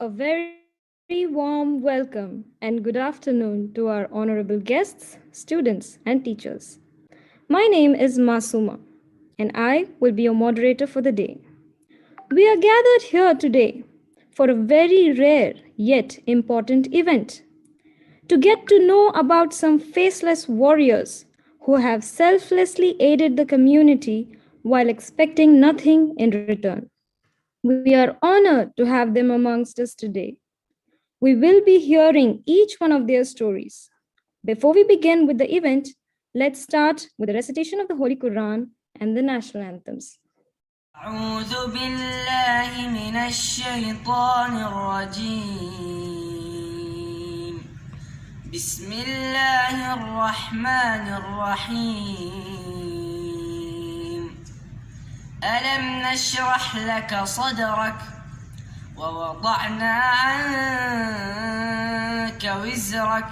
A very warm welcome and good afternoon to our honorable guests, students, and teachers. My name is Masuma, and I will be your moderator for the day. We are gathered here today for a very rare yet important event to get to know about some faceless warriors who have selflessly aided the community while expecting nothing in return. We are honored to have them amongst us today. We will be hearing each one of their stories. Before we begin with the event, let's start with the recitation of the Holy Quran and the national anthems. أعوذ بالله من الشيطان الرجيم بسم الله الرحمن الرحيم ألم نشرح لك صدرك ووضعنا عنك وزرك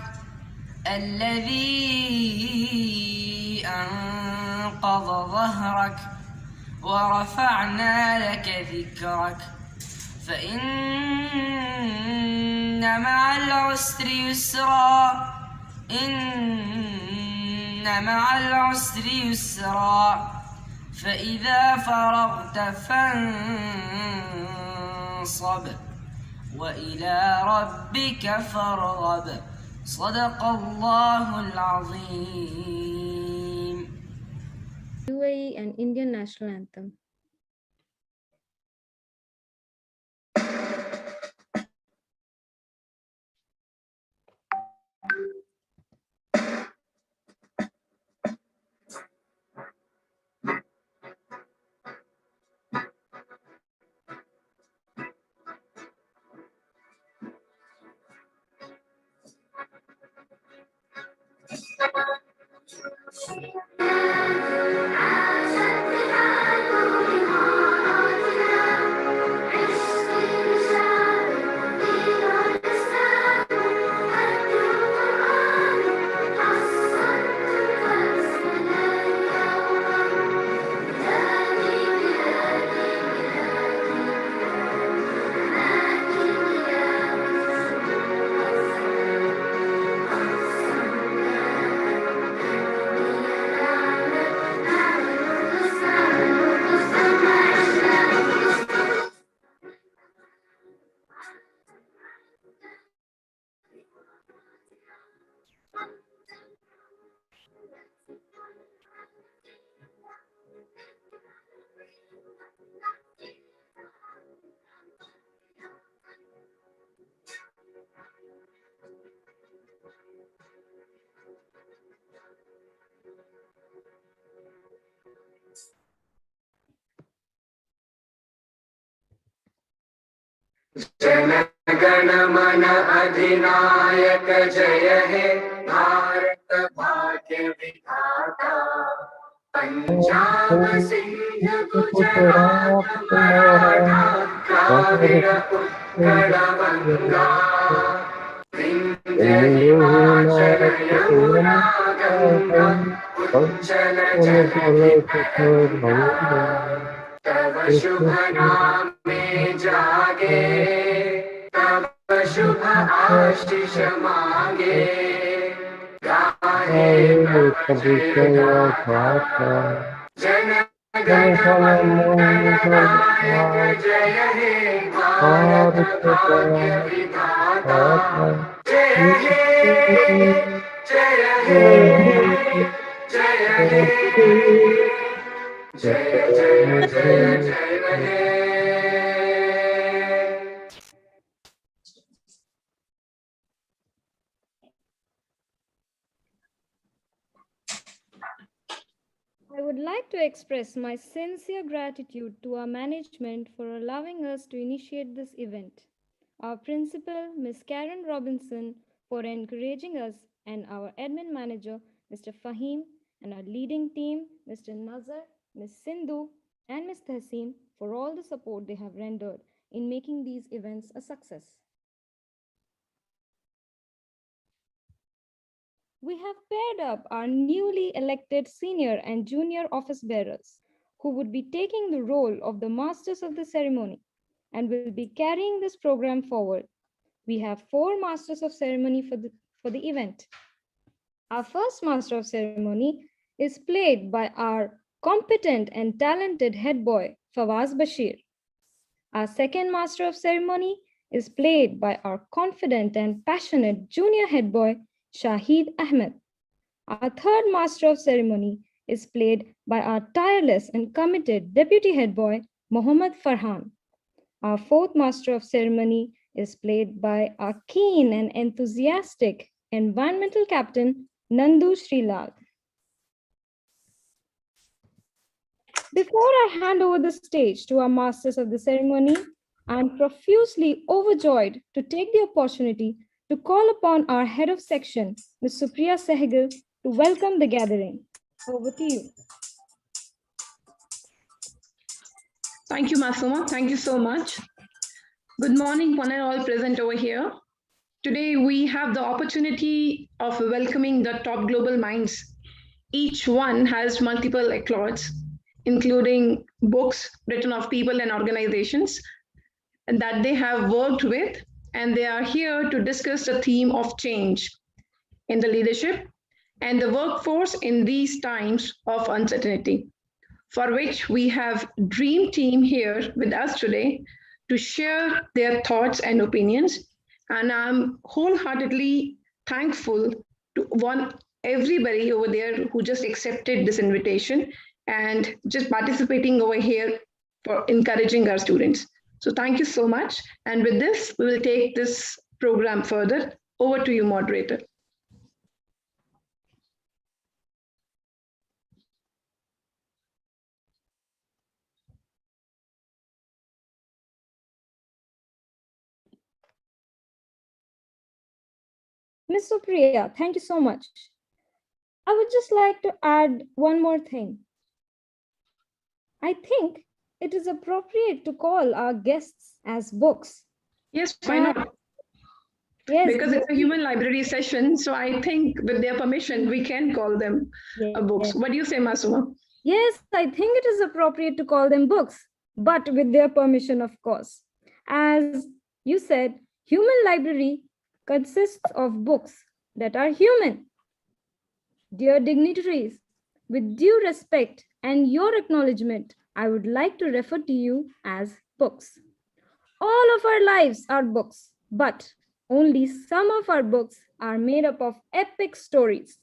الذي أنقض ظهرك ورفعنا لك ذكرك فإن مع العسر يسرا إن مع العسر يسرا فإذا فرغت فانصب وإلى ربك فارغب صدق الله العظيم. UAE and Indian national anthem. जनगण मन अधिनायक जय हे भारत भाग्य विधाता पंजाब सिंध गुजरात मराठा द्राविड उत्कल गंगा विंध्य हिमाचल यमुना गंगा उज्जल जलधि भगंगा तव शुभ नामे जागे तब शुभ आशीष मांगे गाहे तब जय गाथा जन गण मंगलदायक जय हे भारत भाग्य विधाता जय हे जय हे जय हे जय जय जय जय हे. I would like to express my sincere gratitude to our management for allowing us to initiate this event, our principal, Ms. Karen Robinson, for encouraging us, and our admin manager, Mr. Fahim, and our leading team, Mr. Nazar, Ms. Sindhu, and Ms. Tahsin, for all the support they have rendered in making these events a success. We have paired up our newly elected senior and junior office bearers who would be taking the role of the masters of the ceremony. and will be carrying this program forward. We have four masters of ceremony for the event. Our first master of ceremony is played by our competent and talented head boy, Fawaz Bashir. Our second master of ceremony is played by our confident and passionate junior head boy, Shahid Ahmed. Our third master of ceremony is played by our tireless and committed deputy head boy, Mohammad Farhan. Our fourth master of ceremony is played by our keen and enthusiastic environmental captain, Nandu Srilal. Before I hand over the stage to our masters of the ceremony, I am profusely overjoyed to take the opportunity to call upon our head of section, Ms. Supriya Sehgal, to welcome the gathering. Over to you. Thank you, Masuma. Thank you so much. Good morning, one and all present over here. Today, we have the opportunity of welcoming the top global minds. Each one has multiple accolades, including books written of people and organizations that they have worked with, and they are here to discuss the theme of change in the leadership and the workforce in these times of uncertainty, for which we have Dream Team here with us today to share their thoughts and opinions. And I'm wholeheartedly thankful to everybody over there who just accepted this invitation and just participating over here for encouraging our students. So thank you so much. And with this, we will take this program further. Over to you, moderator. Ms. Supriya, thank you so much. I would just like to add one more thing. I think it is appropriate to call our guests as books. Yes, why not? Yes, because it's a human library session. So I think with their permission, we can call them books. What do you say, Masuma? Yes, I think it is appropriate to call them books, but with their permission, of course. As you said, human library consists of books that are human. Dear dignitaries, with due respect and your acknowledgement, I would like to refer to you as books. All of our lives are books, but only some of our books are made up of epic stories.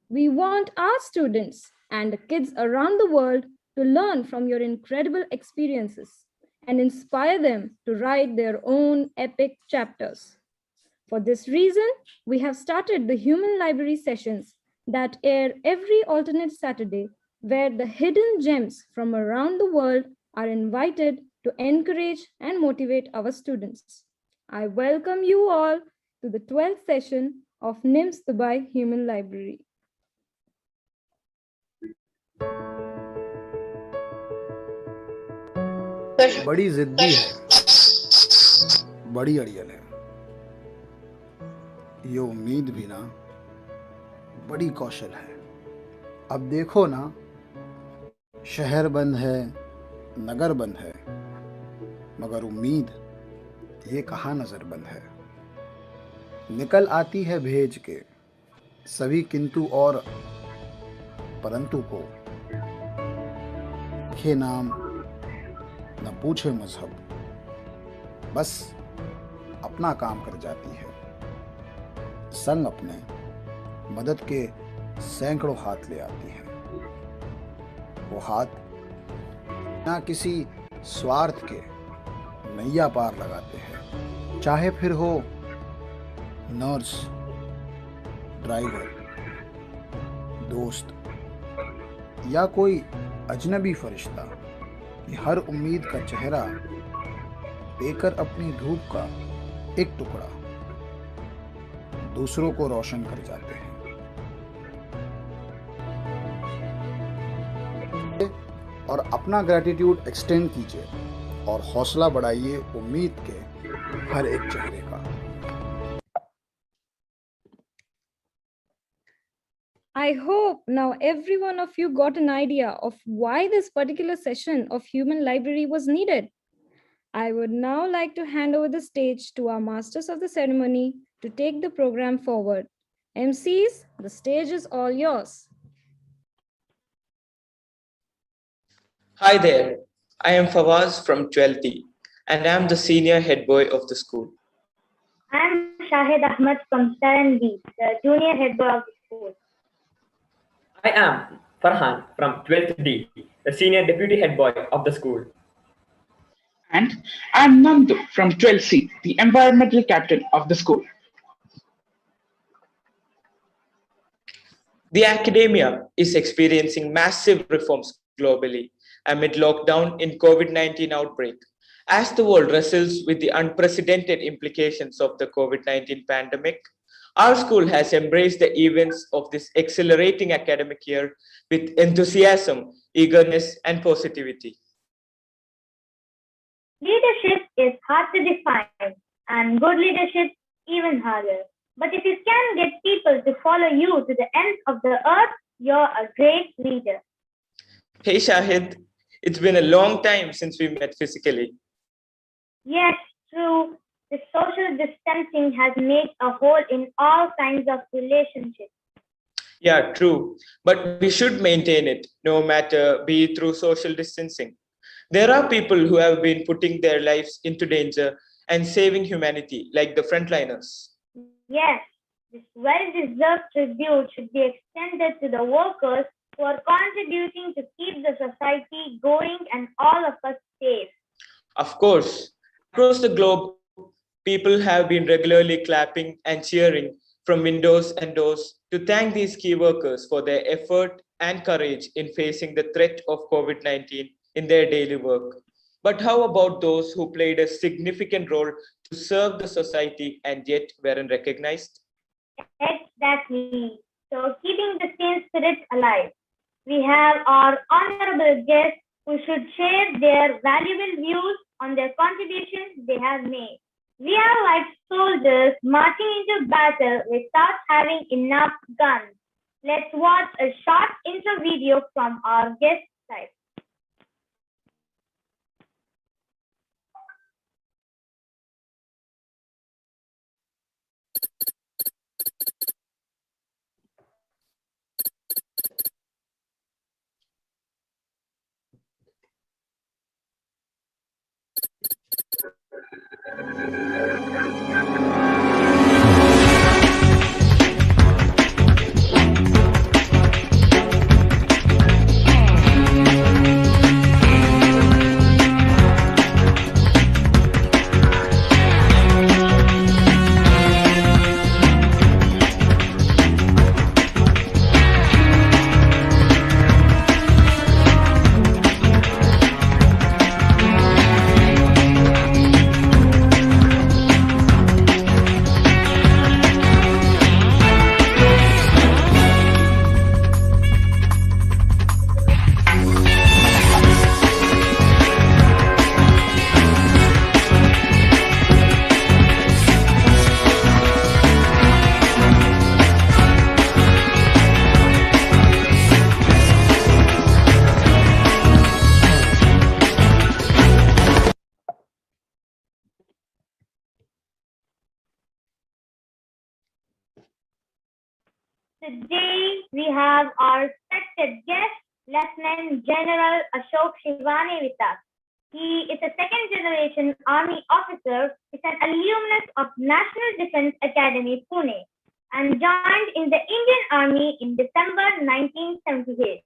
We want our students and the kids around the world to learn from your incredible experiences and inspire them to write their own epic chapters. For this reason, we have started the Human Library sessions that air every alternate Saturday, where the hidden gems from around the world are invited to encourage and motivate our students. I welcome you all to the 12th session of NIMS Dubai Human Library. बड़ी जिद्दी है, बड़ी अड़ियल है, ये उम्मीद भी ना बड़ी कौशल है। अब देखो ना, शहर बंद है, नगर बंद है, मगर उम्मीद ये कहाँ नजर बंद है। निकल आती है भेज के सभी किंतु और परंतु को, लिखे नाम न पूछे मजहब, बस अपना काम कर जाती है। संग अपने मदद के सैकड़ों हाथ ले आती है। वो हाथ ना किसी स्वार्थ के नैया पार लगाते हैं, चाहे फिर हो नर्स, ड्राइवर, दोस्त या कोई अजनबी फरिश्ता। कि हर उम्मीद का चेहरा देकर अपनी धूप का एक टुकड़ा दूसरों को रोशन कर जाते हैं। और अपना ग्रैटिट्यूड एक्सटेंड कीजिए और हौसला बढ़ाइए उम्मीद के हर एक चेहरे का। I hope now every one of you got an idea of why this particular session of Human Library was needed. I would now like to hand over the stage to our masters of the ceremony to take the program forward. MCs, the stage is all yours. Hi there, I am Fawaz from 12th D and I am the senior head boy of the school. I am Shahid Ahmad from 7B, the junior head boy of the school. I am Farhan from 12th D, the senior deputy head boy of the school. And I'm Nandu from 12C, the environmental captain of the school. The academia is experiencing massive reforms globally amid lockdown in COVID-19 outbreak. As the world wrestles with the unprecedented implications of the COVID-19 pandemic, our school has embraced the events of this accelerating academic year with enthusiasm, eagerness, and positivity. Leadership is hard to define, and good leadership even harder. But if you can get people to follow you to the ends of the earth, you're a great leader. Hey Shahid, it's been a long time since we met physically. Yes, true. The social distancing has made a hole in all kinds of relationships. Yeah, true. But we should maintain it, no matter be it through social distancing. There are people who have been putting their lives into danger and saving humanity, like the frontliners. Yes, this well-deserved tribute should be extended to the workers who are contributing to keep the society going and all of us safe. Of course, across the globe, people have been regularly clapping and cheering from windows and doors to thank these key workers for their effort and courage in facing the threat of COVID-19 in their daily work. But how about those who played a significant role to serve the society and yet weren't recognized? Exactly. So keeping the same spirit alive. We have our honorable guests who should share their valuable views on their contributions they have made. We are like soldiers marching into battle without having enough guns. Let's watch a short intro video from our guest side. Today we have our respected guest, Lieutenant General Ashok Shivani with us. He is a second generation Army officer, is an alumnus of National Defense Academy, Pune, and joined in the Indian Army in December 1978.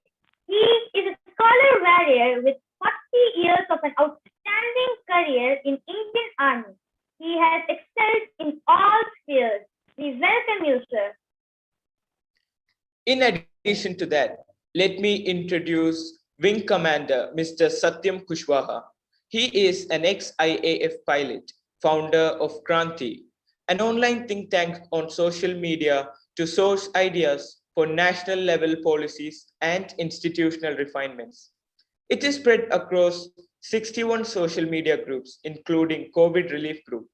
He is a scholar warrior with 40 years of an outstanding career in Indian Army. He has excelled in all spheres. We welcome you, sir. In addition to that, let me introduce Wing Commander Mr. Satyam Kushwaha. He is an ex-IAF pilot, founder of Kranti, an online think tank on social media to source ideas for national level policies and institutional refinements. It is spread across 61 social media groups, including COVID Relief Group,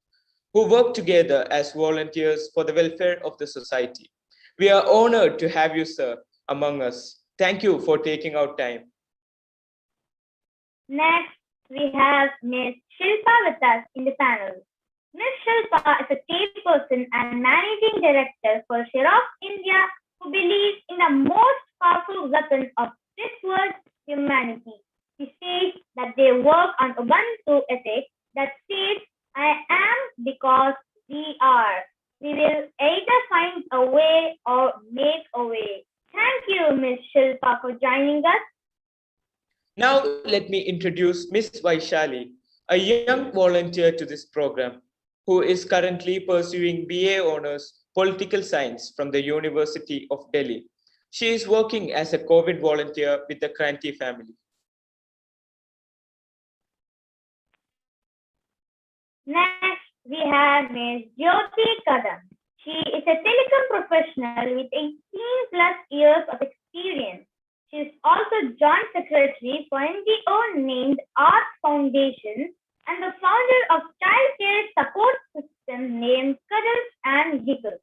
who work together as volunteers for the welfare of the society. We are honored to have you, sir, among us. Thank you for taking out time. Next, we have Ms. Shilpa with us in the panel. Ms. Shilpa is a chairperson and managing director for Xerox India, who believes in the most powerful weapon of this world, humanity. She says that they work on Ubuntu ethics that says, I am because we are. We will either find a way or make a way. Thank you, Ms. Shilpa, for joining us. Now, let me introduce Miss Vaishali, a young volunteer to this program, who is currently pursuing BA Honours Political Science from the University of Delhi. She is working as a COVID volunteer with the Kranti family. Next, we have Ms. Jyoti Kadam. She is a telecom professional with 18 plus years of experience. She is also joint secretary for NGO named Art Foundation and the founder of childcare support system named Cuddles and Giggles.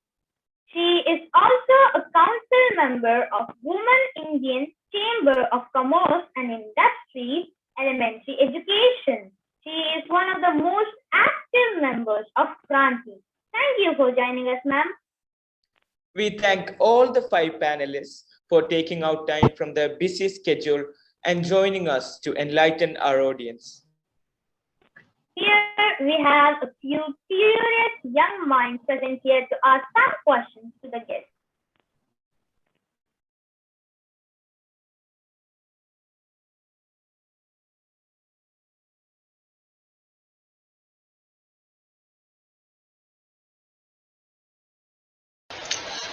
She is also a council member of Women Indian Chamber of Commerce and Industries Elementary Education. She is one of the most active members of Kranti. Thank you for joining us, ma'am. We thank all the 5 panelists for taking out time from their busy schedule and joining us to enlighten our audience. Here we have a few curious young minds present here to ask some questions to the guests.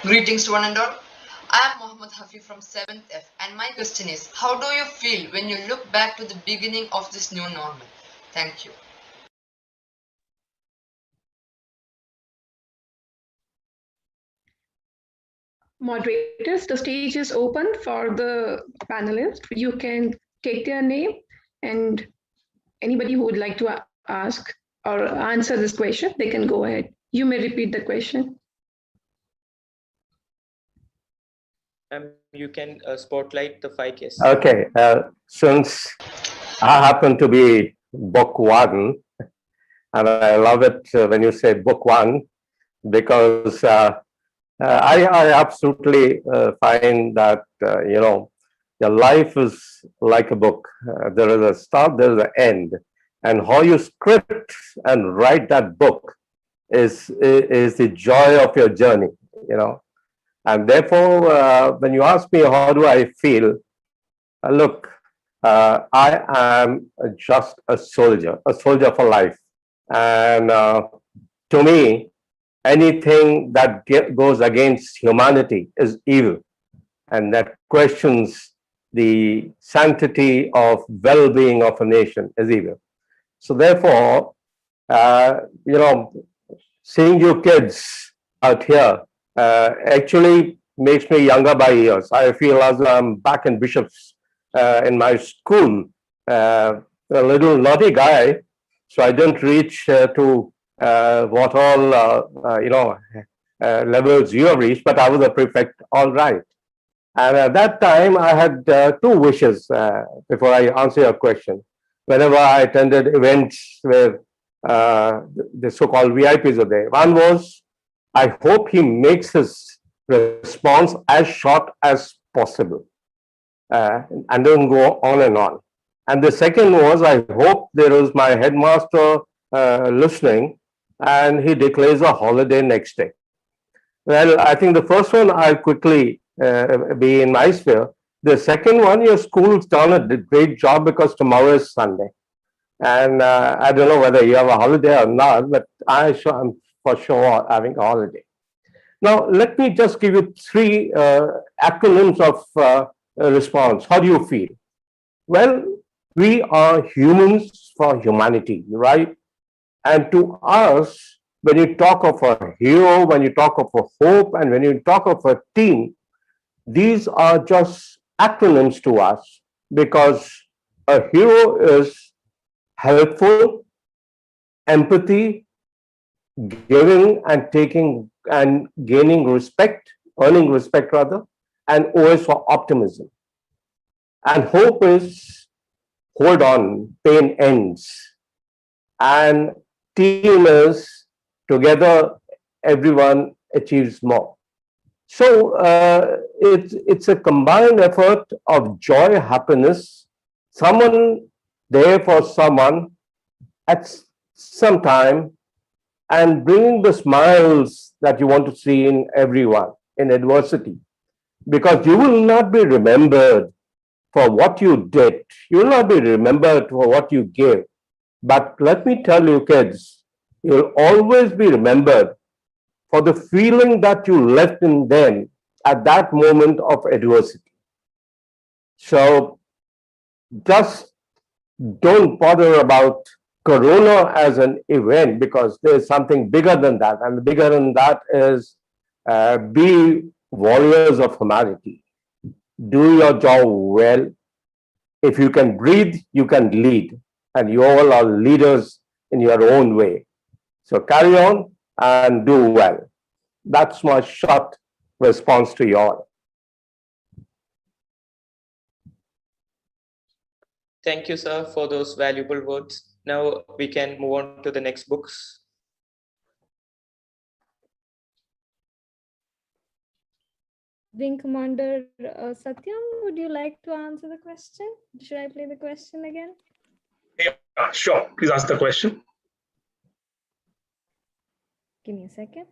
Greetings to one and all. I am Mohammed Hafi from 7th F, and my question is, how do you feel when you look back to the beginning of this new normal? Thank you. Moderators, the stage is open for the panelists. You can take their name, and anybody who would like to ask or answer this question, they can go ahead. You may repeat the question. You can spotlight the 5 guests. Okay, since I happen to be book one, and I love it when you say book one, because I absolutely find that, your life is like a book. There is a start, there is an end. And how you script and write that book is the joy of your journey, And therefore, when you ask me, how do I feel? Look, I am just a soldier for life. And to me, anything that goes against humanity is evil, and that questions the sanctity of well-being of a nation is evil. So therefore, seeing you kids out here actually makes me younger by years. I feel as though I'm back in Bishop's in my school, a little naughty guy, so I didn't reach to what all levels you have reached, but I was a prefect, all right. And at that time, I had 2 wishes before I answer your question. Whenever I attended events where the so-called VIPs are there, one was, I hope he makes his response as short as possible and don't go on and on. And the second was, I hope there is my headmaster listening and he declares a holiday next day. Well, I think the first one I'll quickly be in my sphere. The second one, your school's done a great job because tomorrow is Sunday. And I don't know whether you have a holiday or not, but I'm for sure having a holiday. Now, let me just give you 3 acronyms of response. How do you feel? Well, we are humans for humanity, right? And to us, when you talk of a hero, when you talk of a hope, and when you talk of a team, these are just acronyms to us, because a hero is helpful, empathy, giving and taking and gaining respect, earning respect rather, and O is for optimism. And hope is hold on, pain ends. And team is together, everyone achieves more. So it's a combined effort of joy, happiness, someone there for someone at some time, and bringing the smiles that you want to see in everyone in adversity. Because you will not be remembered for what you did, you will not be remembered for what you gave. But let me tell you, kids, you'll always be remembered for the feeling that you left in them at that moment of adversity. So just don't bother about Corona as an event, because there's something bigger than that. And the bigger than that is be warriors of humanity. Do your job well. If you can breathe, you can lead. And you all are leaders in your own way. So carry on and do well. That's my short response to you all. Thank you, sir, for those valuable words. Now we can move on to the next books. Wing Commander Satyam, would you like to answer the question? Should I play the question again? Yeah, sure. Please ask the question. Give me a second.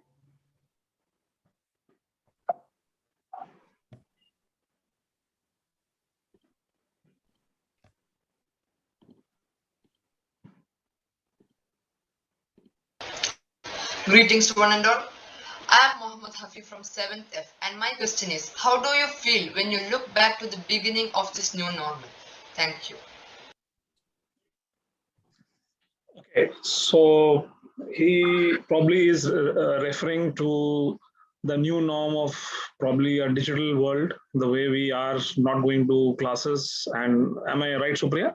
Greetings to one and all. I am Mohammed Hafi from 7th F, and my question is, how do you feel when you look back to the beginning of this new normal? Thank you. Okay, so he probably is referring to the new norm of probably a digital world, the way we are not going to classes. And am I right, Supriya?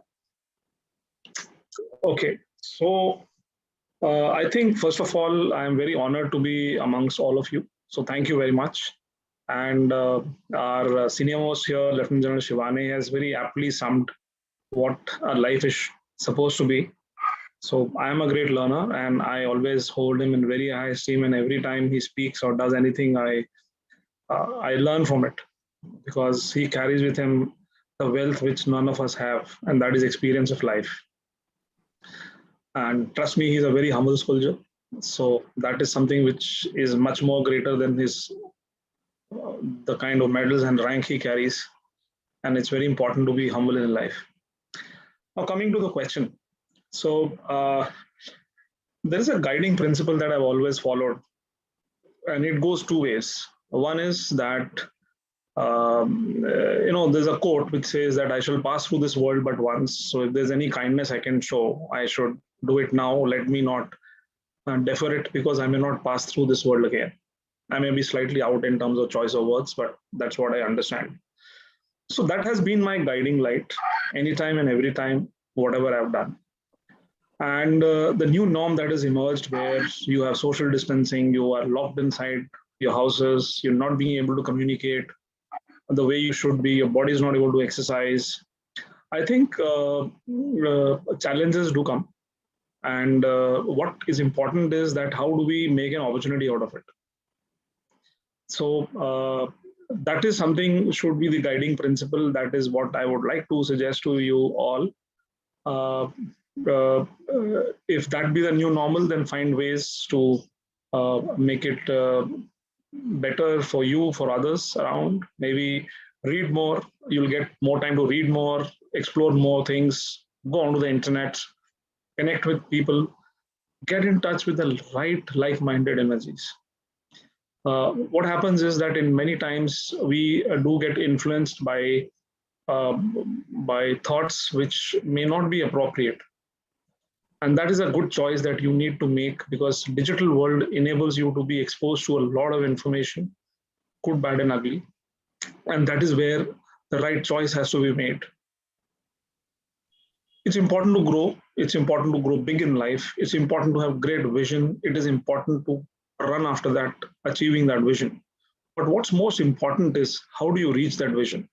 Okay, so I think first of all, I am very honored to be amongst all of you. So thank you very much. And our senior most here, Lieutenant General Shivani, has very aptly summed what our life is supposed to be. So I am a great learner, and I always hold him in very high esteem. And every time he speaks or does anything, I learn from it, because he carries with him the wealth which none of us have, and that is experience of life. And trust me, he's a very humble soldier. So that is something which is much more greater than his the kind of medals and rank he carries. And it's very important to be humble in life. Now, coming to the question. So there is a guiding principle that I've always followed, and it goes two ways. One is that, there's a quote which says that I shall pass through this world but once. So if there's any kindness I can show, I should do it now. Let me not defer it, because I may not pass through this world again. I may be slightly out in terms of choice of words, but that's what I understand. So that has been my guiding light anytime and every time, whatever I've done. And the new norm that has emerged, where you have social distancing, you are locked inside your houses, you're not being able to communicate the way you should be, your body is not able to exercise. I think challenges do come. And what is important is that how do we make an opportunity out of it? So that is something should be the guiding principle. That is what I would like to suggest to you all. If that be the new normal, then find ways to make it better for you, for others around. Maybe read more. You'll get more time to read more, explore more things, go onto the internet, connect with people, get in touch with the right like-minded energies. What happens is that in many times we do get influenced by thoughts which may not be appropriate. And that is a good choice that you need to make, because digital world enables you to be exposed to a lot of information, good, bad, and ugly. And that is where the right choice has to be made. It's important to grow. It's important to grow big in life. It's important to have great vision. It is important to run after that, achieving that vision. But what's most important is how do you reach that vision,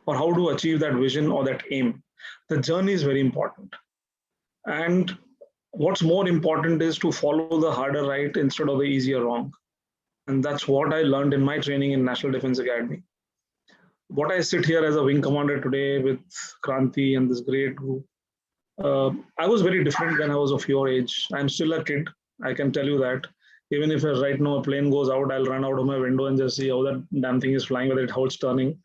or how to achieve that vision or that aim. The journey is very important. And what's more important is to follow the harder right instead of the easier wrong. And that's what I learned in my training in National Defense Academy. What I sit here as a wing commander today with Kranti and this great group, I was very different when I was of your age. I'm still a kid, I can tell you that. Even if right now a plane goes out, I'll run out of my window and just see how that damn thing is flying, whether how it's turning.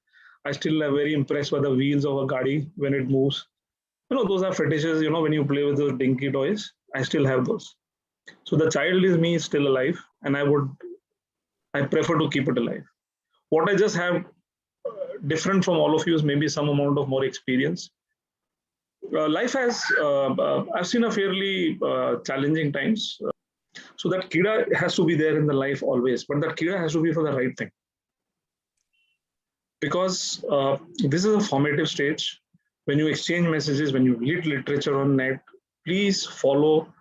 I still am very impressed by the wheels of a gadi when it moves. Those are fetishes, when you play with those dinky toys. I still have those. So the child is me is still alive, and I prefer to keep it alive. What I just have different from all of you is maybe some amount of more experience. Life has, I've seen a fairly challenging times. So that kida has to be there in the life always, but that kida has to be for the right thing. Because this is a formative stage. When you exchange messages, when you read literature on net, please follow.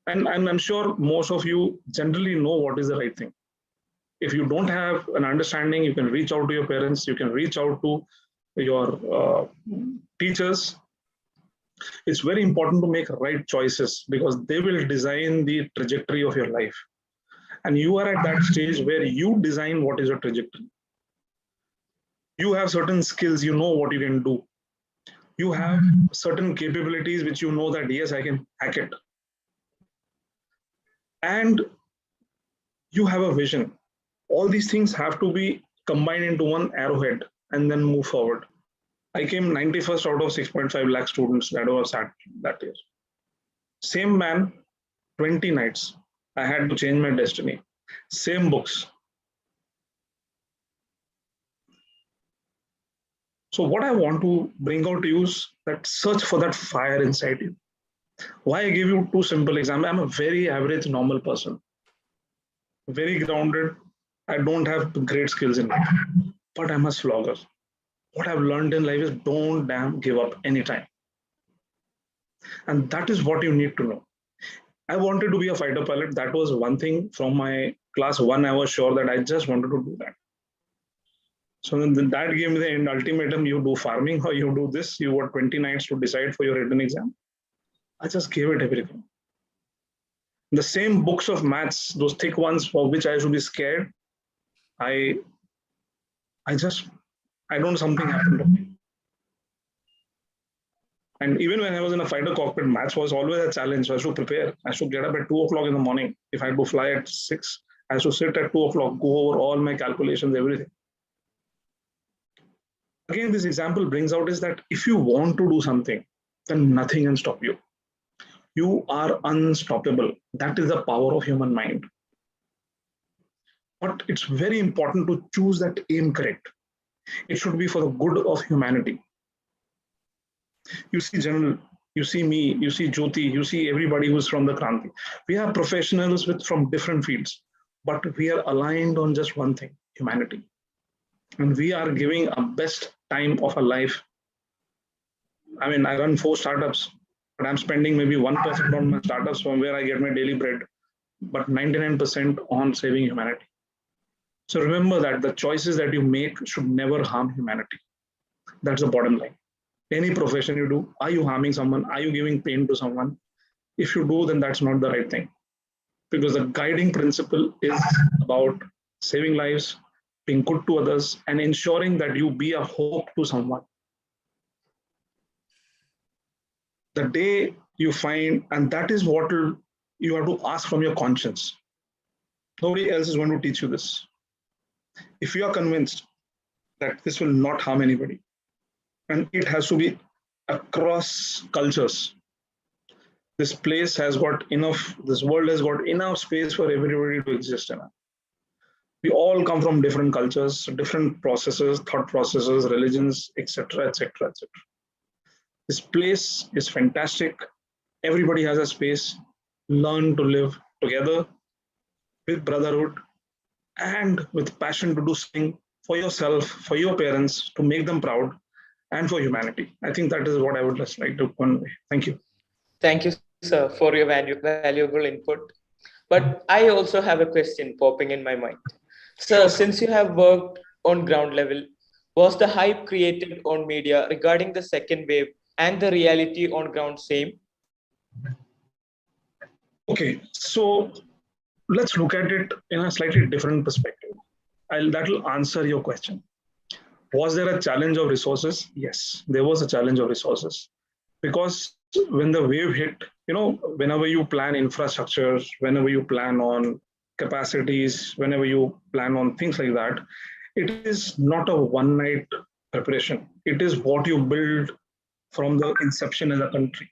And I'm sure most of you generally know what is the right thing. If you don't have an understanding, you can reach out to your parents, you can reach out to your teachers. It's very important to make right choices because they will design the trajectory of your life. And you are at that stage where you design what is your trajectory. You have certain skills, you know what you can do. You have certain capabilities which you know that, yes, I can hack it. And you have a vision. All these things have to be combined into one arrowhead and then move forward. I came 91st out of 6.5 lakh students that were sat that year. Same man, 20 nights. I had to change my destiny. Same books. So what I want to bring out to you is that search for that fire inside you. Why I give you two simple examples. I'm a very average, normal person. Very grounded. I don't have great skills in life, but I'm a slogger. What I've learned in life is don't damn give up anytime. And that is what you need to know. I wanted to be a fighter pilot. That was one thing from my class 1. I was sure that I just wanted to do that. So then that gave me the ultimatum, you do farming or you do this, you got 20 nights to decide for your written exam. I just gave it everything. The same books of maths, those thick ones for which I should be scared, I don't, something happened to me. And even when I was in a fighter cockpit, maths was always a challenge. So I should prepare. I should get up at 2 o'clock in the morning. If I had to fly at 6, I should sit at 2 o'clock, go over all my calculations, everything. Again, this example brings out is that if you want to do something, then nothing can stop you. You are unstoppable. That is the power of human mind. But it's very important to choose that aim correct. It should be for the good of humanity. You see General, you see me, you see Jyoti, you see everybody who's from the Kranti. We are professionals from different fields, but we are aligned on just one thing, humanity. And we are giving a best time of our life. I mean, I run 4 startups, but I'm spending maybe 1% on my startups from where I get my daily bread, but 99% on saving humanity. So remember that the choices that you make should never harm humanity. That's the bottom line. Any profession you do, are you harming someone? Are you giving pain to someone? If you do, then that's not the right thing. Because the guiding principle is about saving lives, being good to others, and ensuring that you be a hope to someone. The day you find, and that is what you have to ask from your conscience. Nobody else is going to teach you this. If you are convinced that this will not harm anybody, and it has to be across cultures, this place has got enough, this world has got enough space for everybody to exist in. We all come from different cultures, different processes, thought processes, religions, etc., etc., etc. This place is fantastic. Everybody has a space. Learn to live together with brotherhood and with passion to do something for yourself, for your parents, to make them proud, and for humanity. I think that is what I would just like to convey. Thank you. Thank you, sir, for your valuable input. But I also have a question popping in my mind. Sir, since you have worked on ground level, was the hype created on media regarding the second wave and the reality on ground same? Okay, so let's look at it in a slightly different perspective. That will answer your question. Was there a challenge of resources? Yes, there was a challenge of resources. Because when the wave hit, whenever you plan infrastructure, whenever you plan on capacities, whenever you plan on things like that, it is not a one night preparation. It is what you build from the inception as a country.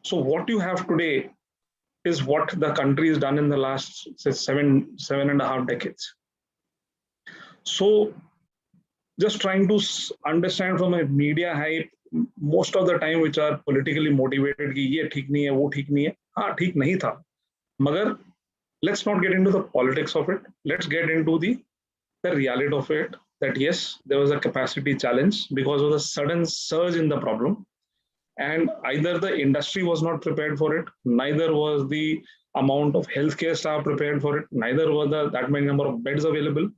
So what you have today is what the country has done in the last, say, seven and a half decades. So just trying to understand from a media hype, most of the time which are politically motivated कि ये ठीक नहीं है, वो ठीक नहीं है, हाँ ठीक नहीं था, मगर let's not get into the politics of it. Let's get into the reality of it, that yes, there was a capacity challenge because of the sudden surge in the problem. And either the industry was not prepared for it, neither was the amount of healthcare staff prepared for it, neither was that many number of beds available.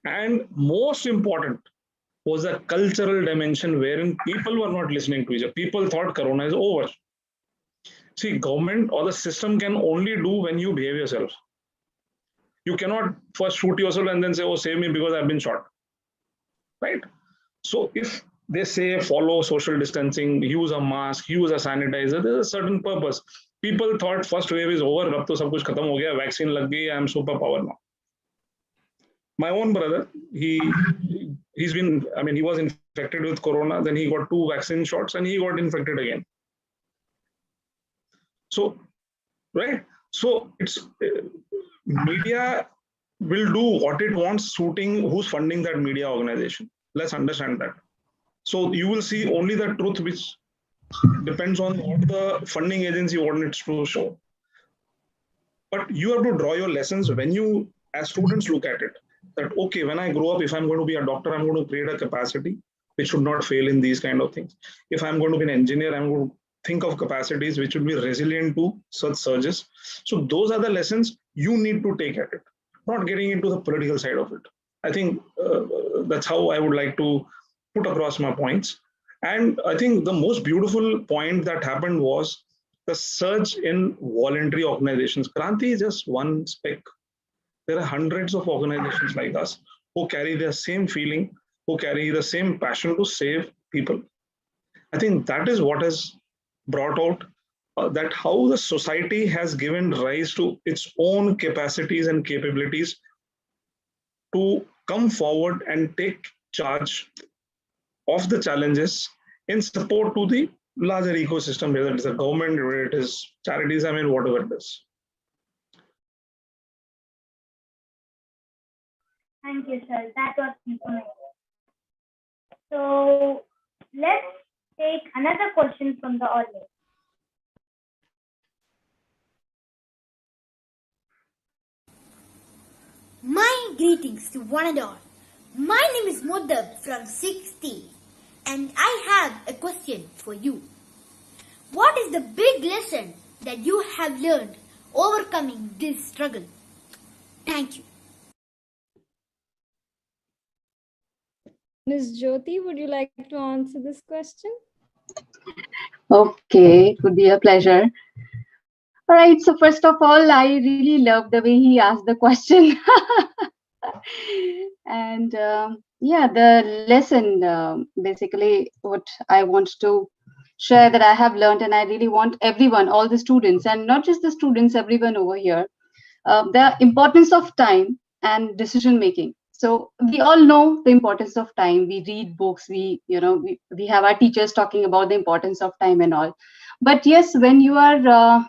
And most important was a cultural dimension wherein people were not listening to each other. People thought Corona is over. See, government or the system can only do when you behave yourself. You cannot first shoot yourself and then say, oh, save me because I've been shot. Right? So if they say follow social distancing, use a mask, use a sanitizer, there's a certain purpose. People thought first wave is over, ab to sab kuch khatam ho gaya, vaccine lag gayi, I'm super power now. My own brother, he was infected with Corona, then he got 2 vaccine shots and he got infected again. So, right? So it's media will do what it wants, suiting who's funding that media organization. Let's understand that. So you will see only the truth which depends on what the funding agency wants to show. But you have to draw your lessons when you, as students, look at it. That, okay, when I grow up, if I'm going to be a doctor, I'm going to create a capacity which should not fail in these kind of things. If I'm going to be an engineer, I'm going to think of capacities which will be resilient to such surges. So those are the lessons you need to take at it, not getting into the political side of it. I think that's how I would like to put across my points. And I think the most beautiful point that happened was the surge in voluntary organizations. Kranti is just one speck. There are hundreds of organizations like us who carry the same feeling, who carry the same passion to save people. I think that is what has brought out that how the society has given rise to its own capacities and capabilities to come forward and take charge of the challenges in support to the larger ecosystem, whether it is a government, whether it is charities, whatever it is. Thank you, sir. That was informative. So let's take another question from the audience. My greetings to one and all. My name is Muddab from 6th, and I have a question for you. What is the big lesson that you have learned overcoming this struggle? Thank you. Ms. Jyoti, would you like to answer this question? Okay, it would be a pleasure. All right, so first of all, I really love the way he asked the question. And yeah, the lesson, basically what I want to share that I have learned, and I really want everyone, all the students, and not just the students, everyone over here, the importance of time and decision making. So we all know the importance of time. We read books, we have our teachers talking about the importance of time and all. But yes, when you are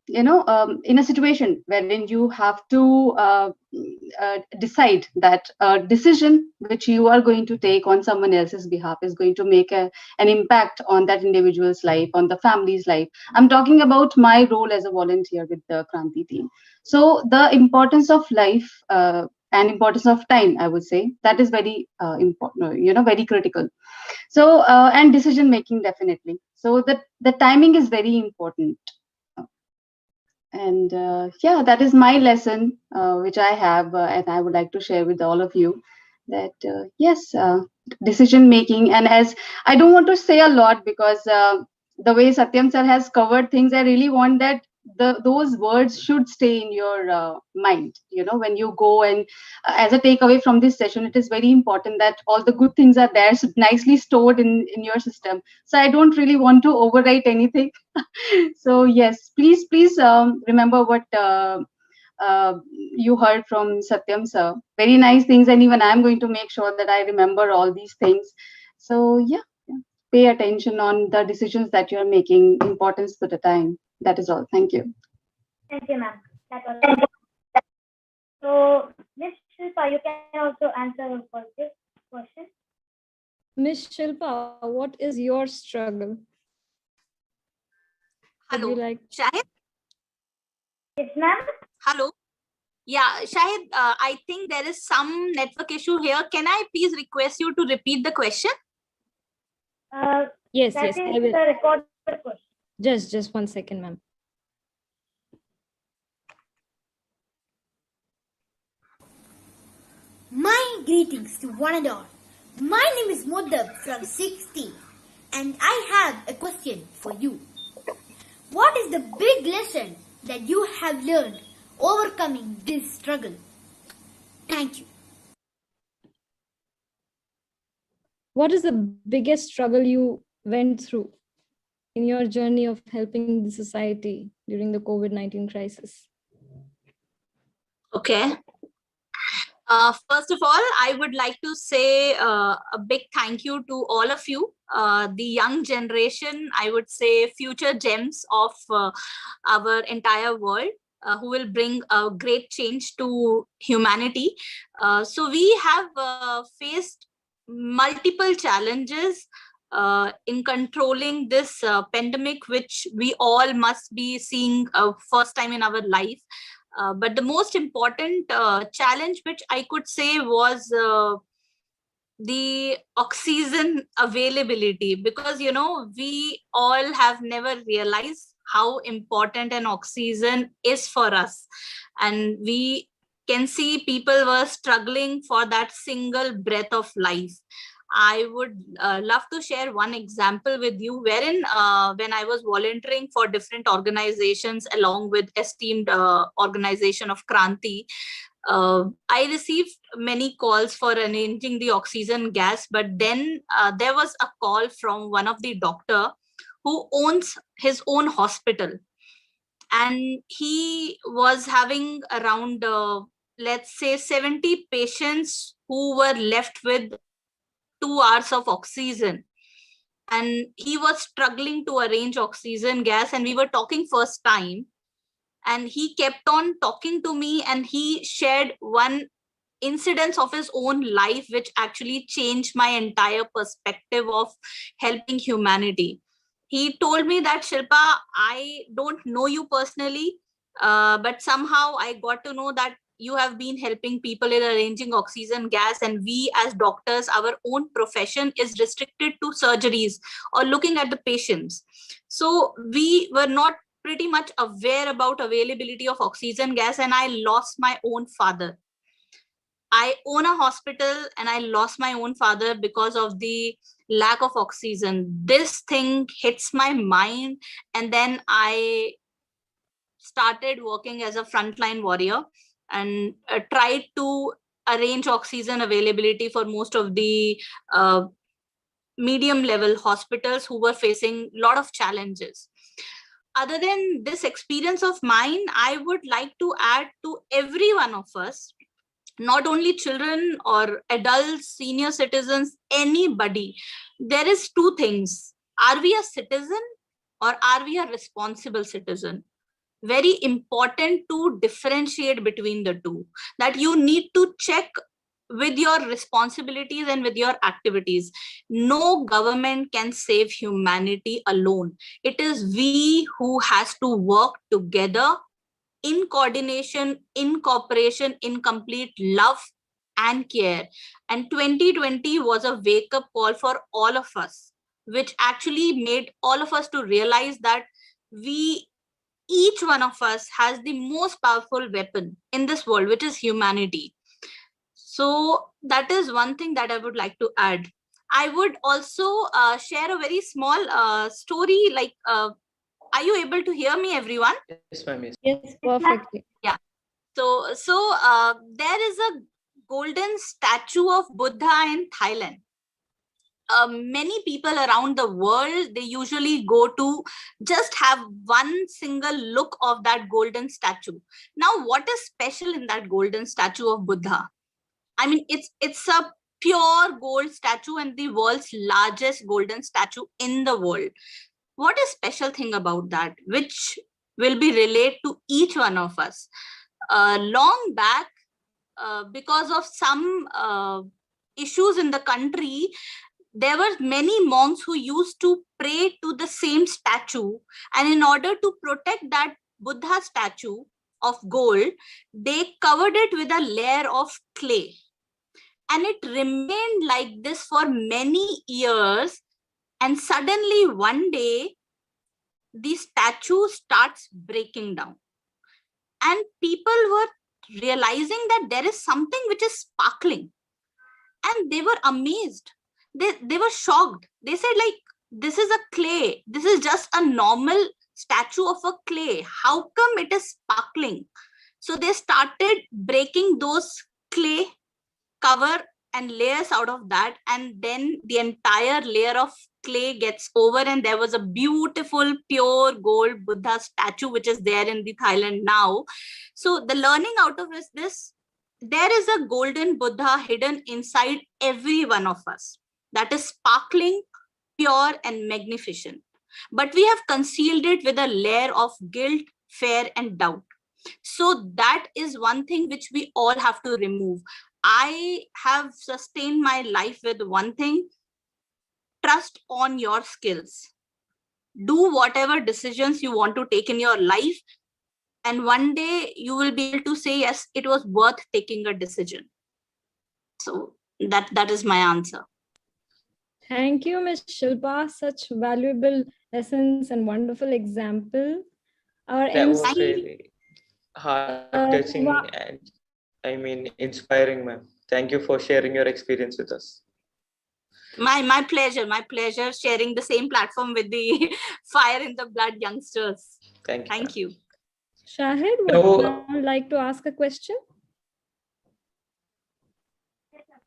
in a situation wherein you have to decide that a decision which you are going to take on someone else's behalf is going to make an impact on that individual's life, on the family's life. I'm talking about my role as a volunteer with the Kranti team. So the importance of life and importance of time, I would say, that is very important, very critical. So and decision making, definitely. So the timing is very important. And yeah, that is my lesson which I have and I would like to share with all of you. that yes, decision making. And as I don't want to say a lot, because the way Satyam sir has covered things, I really want that those words should stay in your mind, when you go. And as a takeaway from this session, it is very important that all the good things are there, nicely stored in your system. So I don't really want to overwrite anything. So yes, please remember what you heard from Satyam sir. Very nice things, and even I'm going to make sure that I remember all these things. So yeah, pay attention on the decisions that you're making, importance to the time. That is all. Thank you. Thank you, ma'am. That was so. Miss Shilpa, you can also answer for this question. Miss Shilpa, what is your struggle? Would you Hello, like? Shahid? Yes, ma'am. Hello. Yeah, Shahid, I think there is some network issue here. Can I please request you to repeat the question? Yes, That yes, is I will. the recorded question. Just 1 second, ma'am. My greetings to one and all. My name is Modab from 60, and I have a question for you. What is the big lesson that you have learned overcoming this struggle? Thank you. What is the biggest struggle you went through in your journey of helping the society during the COVID-19 crisis? Okay. First of all, I would like to say a big thank you to all of you, the young generation, I would say future gems of our entire world, who will bring a great change to humanity. So we have faced multiple challenges in controlling this pandemic, which we all must be seeing first time in our life. But the most important challenge, which I could say, was the oxygen availability, because we all have never realized how important an oxygen is for us, and we can see people were struggling for that single breath of life. I would love to share one example with you, wherein when I was volunteering for different organizations along with esteemed organization of Kranti, I received many calls for arranging the oxygen gas, but then there was a call from one of the doctor who owns his own hospital, and he was having around let's say 70 patients who were left with 2 hours of oxygen, and he was struggling to arrange oxygen gas, and we were talking first time, and he kept on talking to me, and he shared one incidents of his own life which actually changed my entire perspective of helping humanity. He told me that, Shilpa, I don't know you personally, but somehow I got to know that you have been helping people in arranging oxygen gas, and we as doctors, our own profession is restricted to surgeries or looking at the patients. So we were not pretty much aware about availability of oxygen gas, and I lost my own father. I own a hospital and I lost my own father because of the lack of oxygen. This thing hits my mind, and then I started working as a frontline warrior and tried to arrange oxygen availability for most of the medium level hospitals who were facing a lot of challenges. Other than this experience of mine, I would like to add to every one of us, not only children or adults, senior citizens, anybody, there is two things. Are we a citizen or are we a responsible citizen? Very important to differentiate between the two, that you need to check with your responsibilities and with your activities. No government can save humanity alone. It is we who has to work together in coordination, in cooperation, in complete love and care. And 2020 was a wake up call for all of us, which actually made all of us to realize that we, each one of us has the most powerful weapon in this world, which is humanity. So that is one thing that I would like to add. I would also share a very small story. Like, are you able to hear me, everyone? Yes, ma'am. Yes. Yes, perfectly. Yeah. So there is a golden statue of Buddha in Thailand. Many people around the world, they usually go to just have one single look of that golden statue. Now, what is special in that golden statue of Buddha? I mean, it's a pure gold statue and the world's largest golden statue in the world. What is special thing about that, which will be relayed to each one of us? Long back, because of some issues in the country, there were many monks who used to pray to the same statue, and in order to protect that Buddha statue of gold, they covered it with a layer of clay, and it remained like this for many years. And suddenly one day the statue starts breaking down, and people were realizing that there is something which is sparkling, and they were amazed. They were shocked. They said, like, this is a clay, this is just a normal statue of a clay, how come it is sparkling? So they started breaking those clay cover and layers out of that, and then the entire layer of clay gets over, and there was a beautiful pure gold Buddha statue which is there in the Thailand now. So the learning out of this, there is a golden Buddha hidden inside every one of us, that is sparkling, pure and magnificent, but we have concealed it with a layer of guilt, fear and doubt. So that is one thing which we all have to remove. I have sustained my life with one thing: trust on your skills. Do whatever decisions you want to take in your life, and one day you will be able to say, yes, it was worth taking a decision. So that is my answer. Thank you, Ms. Shilpa. Such valuable lessons and wonderful example. Our That was MC, really heart-touching and, I mean, inspiring, ma'am. Thank you for sharing your experience with us. My pleasure sharing the same platform with the Fire in the Blood youngsters. Thank you. Shahid, would No. you like to ask a question?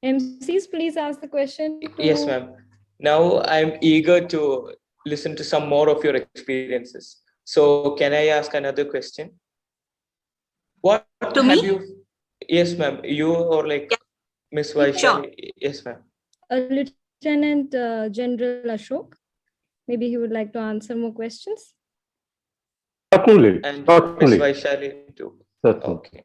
MCs, please ask the question. Yes, ma'am. Now I'm eager to listen to some more of your experiences. So can I ask another question? What to have me? you? Yes, ma'am. You or like Miss Vaishali? Sure. Yes, ma'am. Lieutenant General Ashok, maybe he would like to answer more questions. Certainly. And Certainly. Miss Vaishali too. Certainly. Okay.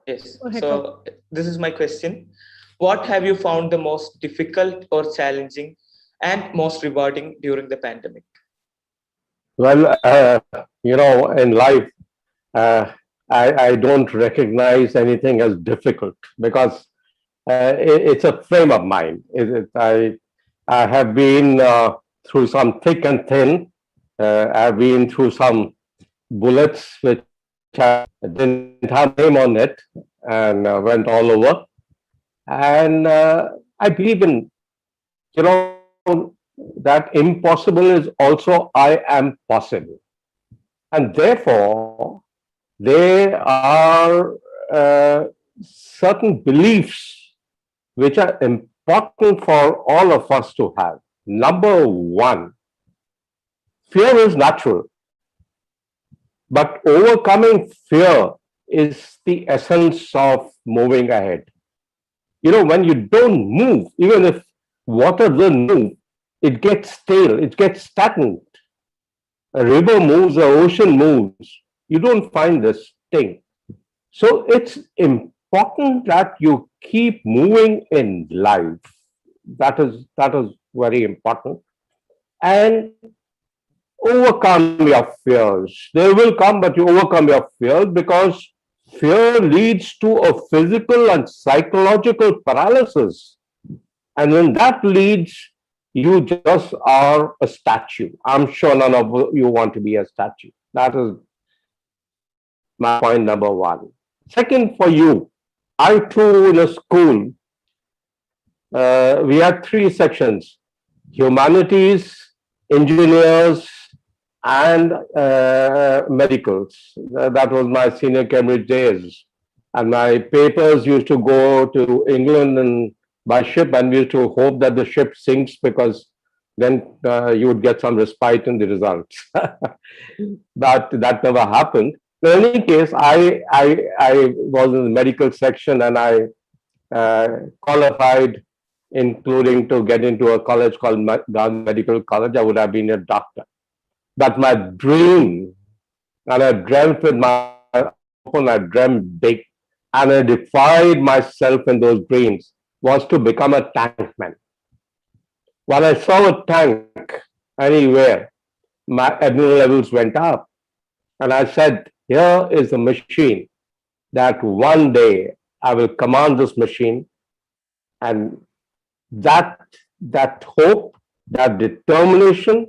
Yes. Go ahead, So this is my question. What have you found the most difficult or challenging and most rewarding during the pandemic? Well, in life, I don't recognize anything as difficult because it's a frame of mind. I have been through some thick and thin. I've been through some bullets which didn't have name on it and went all over. And I believe in, that impossible is also I am possible. And therefore, there are certain beliefs which are important for all of us to have. Number one, fear is natural, but overcoming fear is the essence of moving ahead. When you don't move, even if water doesn't move, it gets stale, it gets stagnant. A river moves, the ocean moves. You don't find this thing. So it's important that you keep moving in life. That is very important. And overcome your fears. They will come, but you overcome your fears because fear leads to a physical and psychological paralysis. And when that leads, you just are a statue. I'm sure none of you want to be a statue. That is my point number one. Second, for you, I too in a school we had three sections: humanities, engineers, and medicals. That was my senior Cambridge days. And my papers used to go to England and by ship, and we used to hope that the ship sinks because then you would get some respite in the results. But that never happened. In any case, I was in the medical section and I qualified, including to get into a college called Gandhi Medical College. I would have been a doctor. But my dream, and I dreamt with my open, I dreamt big, and I defied myself in those dreams, was to become a tank man. When I saw a tank anywhere, my adrenaline levels went up. And I said, here is a machine that one day I will command this machine. And that hope, that determination,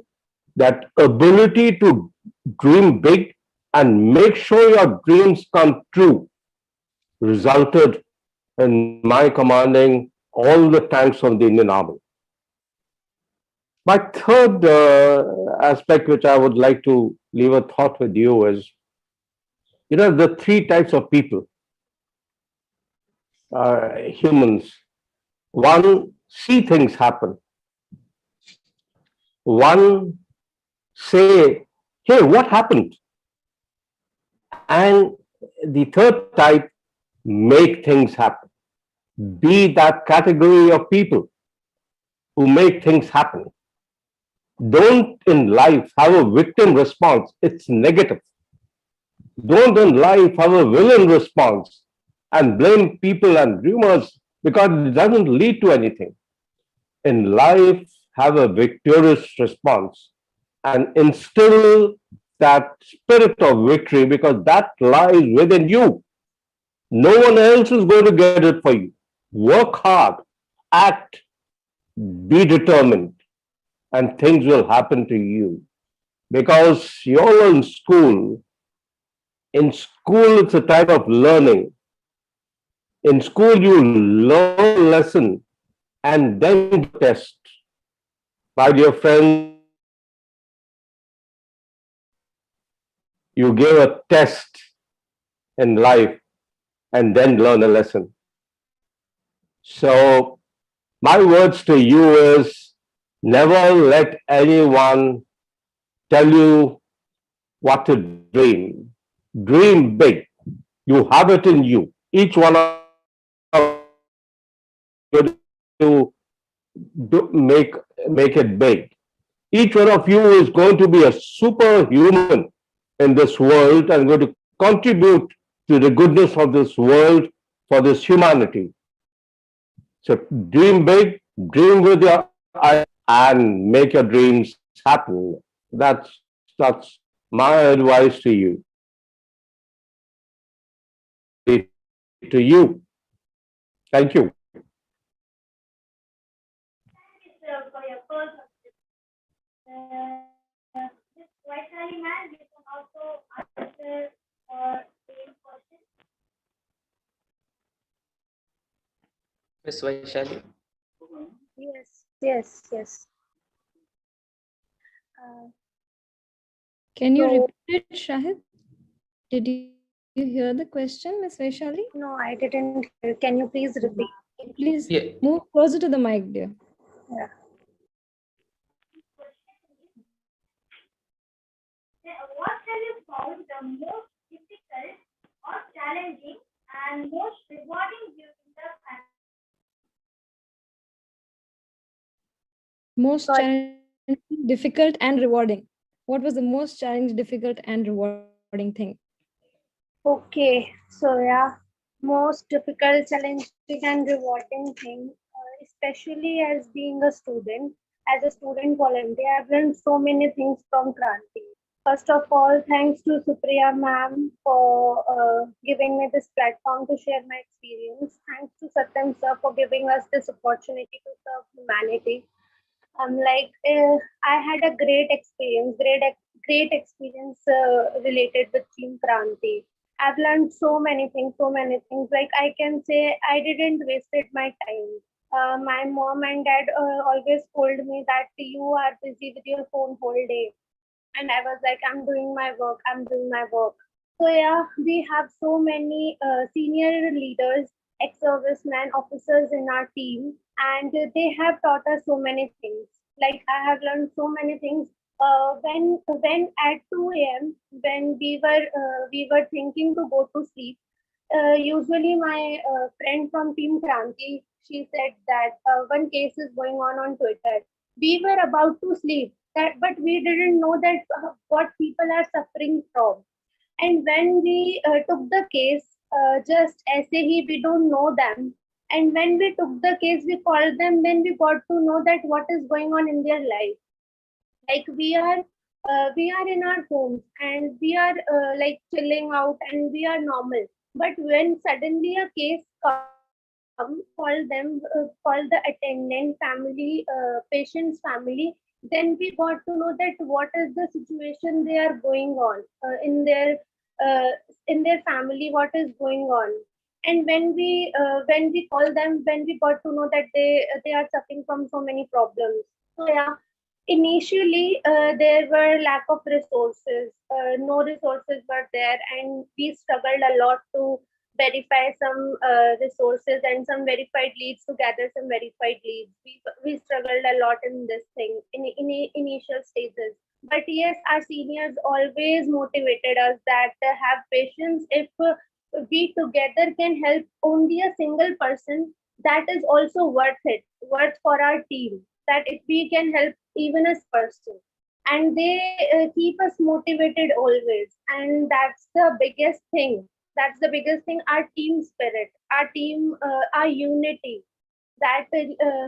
that ability to dream big and make sure your dreams come true resulted in my commanding all the tanks of the Indian Army. My third aspect, which I would like to leave a thought with you, is the three types of people, humans. One, see things happen. One, say, hey, what happened? And the third type, make things happen. Be that category of people who make things happen. Don't in life have a victim response, it's negative. Don't in life have a villain response and blame people and rumors because it doesn't lead to anything. In life, have a victorious response and instill that spirit of victory because that lies within you. No one else is going to get it for you. Work hard, act, be determined, and things will happen to you. Because you're in school. In school, it's a time of learning. In school, you learn a lesson and then test. My dear friend, you give a test in life and then learn a lesson. So, my words to you is never let anyone tell you what to dream. Dream big. You have it in you. Each one of you make it big. Each one of you is going to be a superhuman in this world and going to contribute to the goodness of this world for this humanity. So dream big, dream with your eyes, and make your dreams happen. That's my advice to you. To you. Thank you. Sir, for your first this Vaishali man, you can also answer same question. Miss Vaishali. Yes. Can you repeat it, Shahid? Did you hear the question, Miss Vaishali? No, I didn't hear. Can you please repeat? Please move closer to the mic, dear. Yeah. What have you found the most difficult or challenging and most rewarding during the pandemic? Most challenging, difficult, and rewarding. What was the most challenging, difficult, and rewarding thing? Okay, so yeah, most difficult, challenging, and rewarding thing, especially as being a student, as a student volunteer, I've learned so many things from Kranti. First of all, thanks to Supriya ma'am for giving me this platform to share my experience. Thanks to Satyam sir for giving us this opportunity to serve humanity. I had a great experience, great experience related with Team Kranti. I've learned so many things. Like I can say, I didn't wasted my time. My mom and dad always told me that you are busy with your phone whole day. And I was like, I'm doing my work, I'm doing my work. So yeah, we have so many senior leaders, ex-servicemen, officers in our team, and they have taught us so many things. Like I have learned so many things. When at 2 a.m. when we were thinking to go to sleep, usually my friend from Team Kranti, she said that one case is going on Twitter. We were about to sleep, but we didn't know that what people are suffering from. And when we took the case, just aise hi, we don't know them. And when we took the case, we called them, then we got to know that what is going on in their life. Like we are in our homes and we are like chilling out and we are normal, but when suddenly a case come, call the attendant family, patient's family, then we got to know that what is the situation they are going on uh, in their family, what is going on. And when we call them, when we got to know that they are suffering from so many problems. So yeah, initially, there were lack of resources. No resources were there, and we struggled a lot to verify some resources and some verified leads, to gather some verified leads. We struggled a lot in this thing in initial stages. But yes, our seniors always motivated us that have patience. If we together can help only a single person, that is also worth for our team. That if we can help even a person, and they keep us motivated always, and that's the biggest thing, our team spirit, our team, our unity, that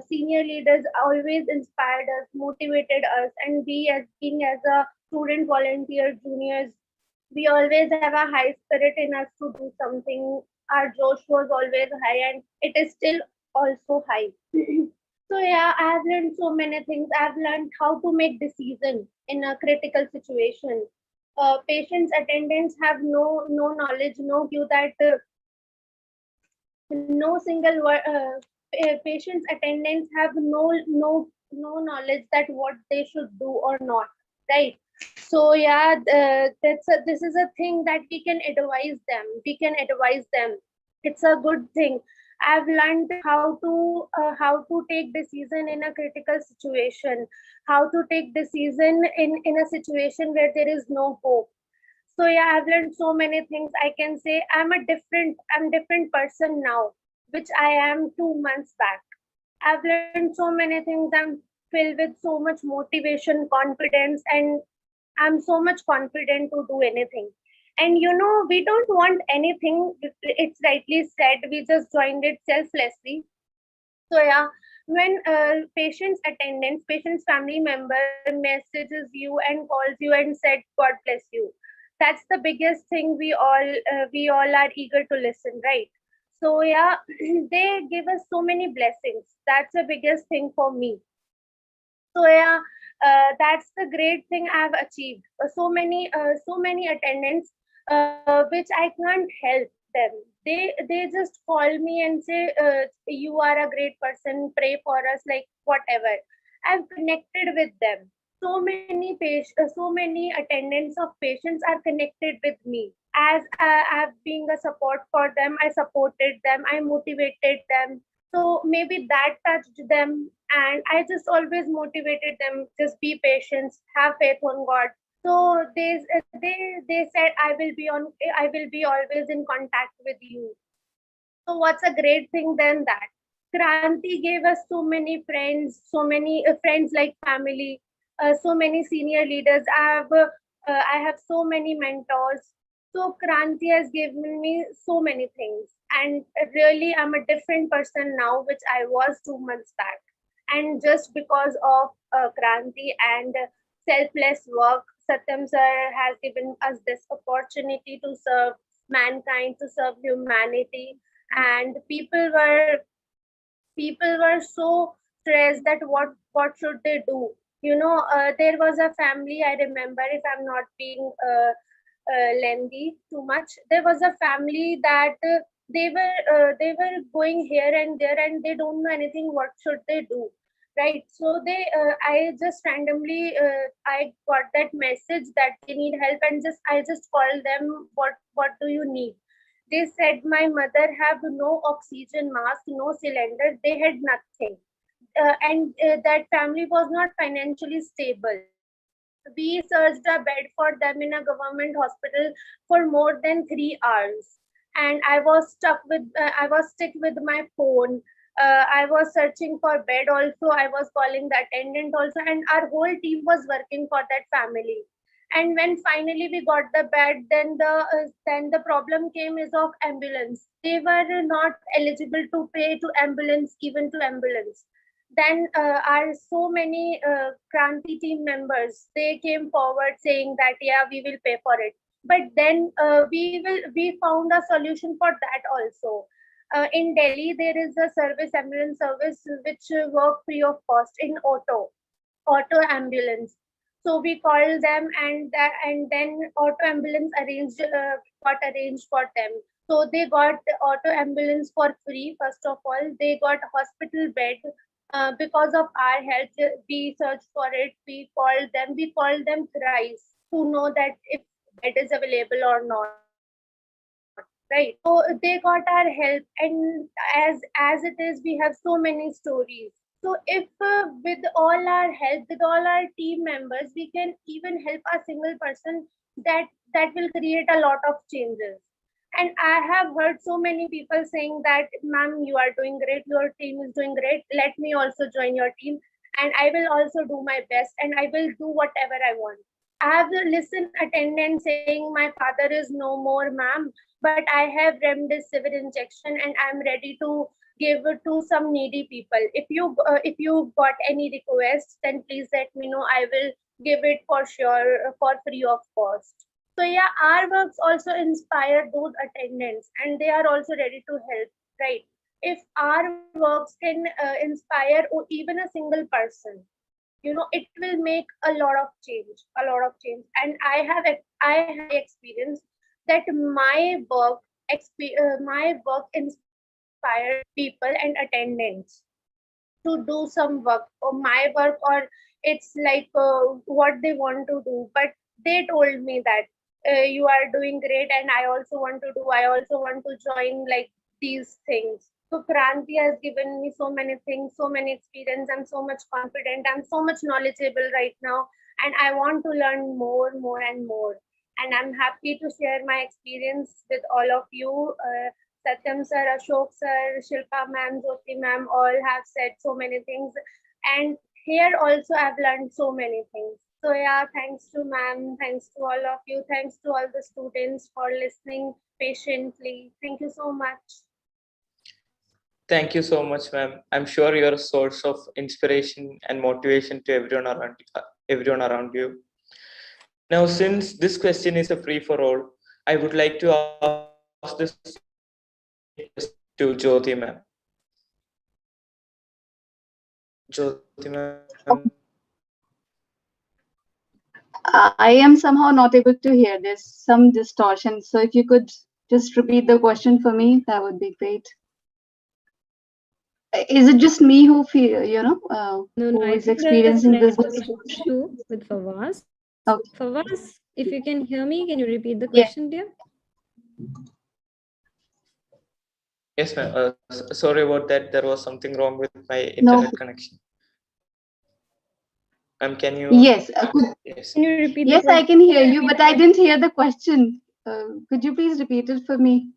senior leaders always inspired us, motivated us. And we, as being as a student volunteer juniors, we always have a high spirit in us to do something. Our josh was always high, and it is still also high. So yeah, I have learned so many things. I've learned how to make decision in a critical situation. Patients attendants have no knowledge, no view that no single patients attendants have no knowledge that what they should do or not, right? So yeah, this is a thing that we can advise them. It's a good thing. I've learned how to take decision in a critical situation, how to take decision in a situation where there is no hope. So yeah, I've learned so many things. I can say I'm different person now, which I am 2 months back. I've learned so many things. I'm filled with so much motivation, confidence, and I'm so much confident to do anything. And we don't want anything. It's rightly said. We just joined it selflessly. So yeah, when patient's family member messages you and calls you and said, "God bless you," that's the biggest thing. We all are eager to listen, right? So yeah, they give us so many blessings. That's the biggest thing for me. So yeah, that's the great thing I've achieved. So many attendants, which I can't help them. They just call me and say, "You are a great person. Pray for us." Like whatever. I've connected with them. So many attendants of patients are connected with me. As I've being a support for them, I supported them. I motivated them. So maybe that touched them, and I just always motivated them. Just be patient, have faith on God. So they said, I will be always in contact with you. So what's a great thing than that? Kranti gave us so many friends, so many friends like family, so many senior leaders. I have so many mentors. So Kranti has given me so many things, and really I'm a different person now, which I was 2 months back. And just because of Kranti and selfless work, Satyam sir has given us this opportunity to serve mankind, to serve humanity. And people were so stressed that what should they do. There was a family, I remember, if I'm not being lengthy too much, there was a family that They were going here and there, and they don't know anything. What should they do? Right. So I just randomly, I got that message that they need help, and I just called them. What do you need? They said my mother have no oxygen mask, no cylinder. They had nothing, and that family was not financially stable. We searched a bed for them in a government hospital for more than 3 hours, and I was stuck with my phone. I was searching for bed also. I was calling the attendant also, and our whole team was working for that family. And when finally we got the bed, then the problem came is of ambulance. They were not eligible to pay to ambulance, even to ambulance. Then our so many Kranti team members, they came forward saying that yeah, we will pay for it. But then we found a solution for that also. In Delhi, there is a ambulance service which work free of cost in auto ambulance. So we called them, and then auto ambulance got arranged for them. So they got auto ambulance for free. First of all, they got hospital bed. Because of our help, we searched for it. We called them thrice to know that if bed is available or not. Right. So they got our help, and as it is, we have so many stories. So if with all our help, with all our team members, we can even help a single person, that will create a lot of changes. And I have heard so many people saying that, ma'am, you are doing great, your team is doing great. Let me also join your team, and I will also do my best, and I will do whatever I want. I have listened attendant saying, my father is no more, ma'am, but I have remdesivir injection and I'm ready to give it to some needy people. If you got any requests, then please let me know. I will give it for sure for free of cost. So yeah, our works also inspire those attendants, and they are also ready to help. Right? If our works can inspire even a single person, it will make a lot of change, and I have experience that my work inspired people and attendants to do some work, or my work, or it's like what they want to do. But they told me that you are doing great, and I also want to join like these things. So Kranti has given me so many things, so many experience. I'm so much confident, I'm so much knowledgeable right now, and I want to learn more and more. And I'm happy to share my experience with all of you. Satyam sir, Ashok sir, Shilpa ma'am, Jyoti ma'am all have said so many things. And here also I've learned so many things. So yeah, thanks to ma'am, thanks to all of you, thanks to all the students for listening patiently. Thank you so much. Thank you so much, ma'am. I'm sure you're a source of inspiration and motivation to everyone around you. Now, since this question is a free for all, I would like to ask this to Jyoti ma'am. Jyoti ma'am. I am somehow not able to hear. There's some distortion. So if you could just repeat the question for me, that would be great. Is it just me who feel, No, who I is think experiencing this? issue with Fawaz. Okay. Fawaz, if you can hear me, can you repeat the question, dear? Yes, ma'am. Sorry about that. There was something wrong with my internet connection. Can you? Yes. Yes. Can you repeat? Yes, I can hear you, but I didn't hear the question. Could you please repeat it for me?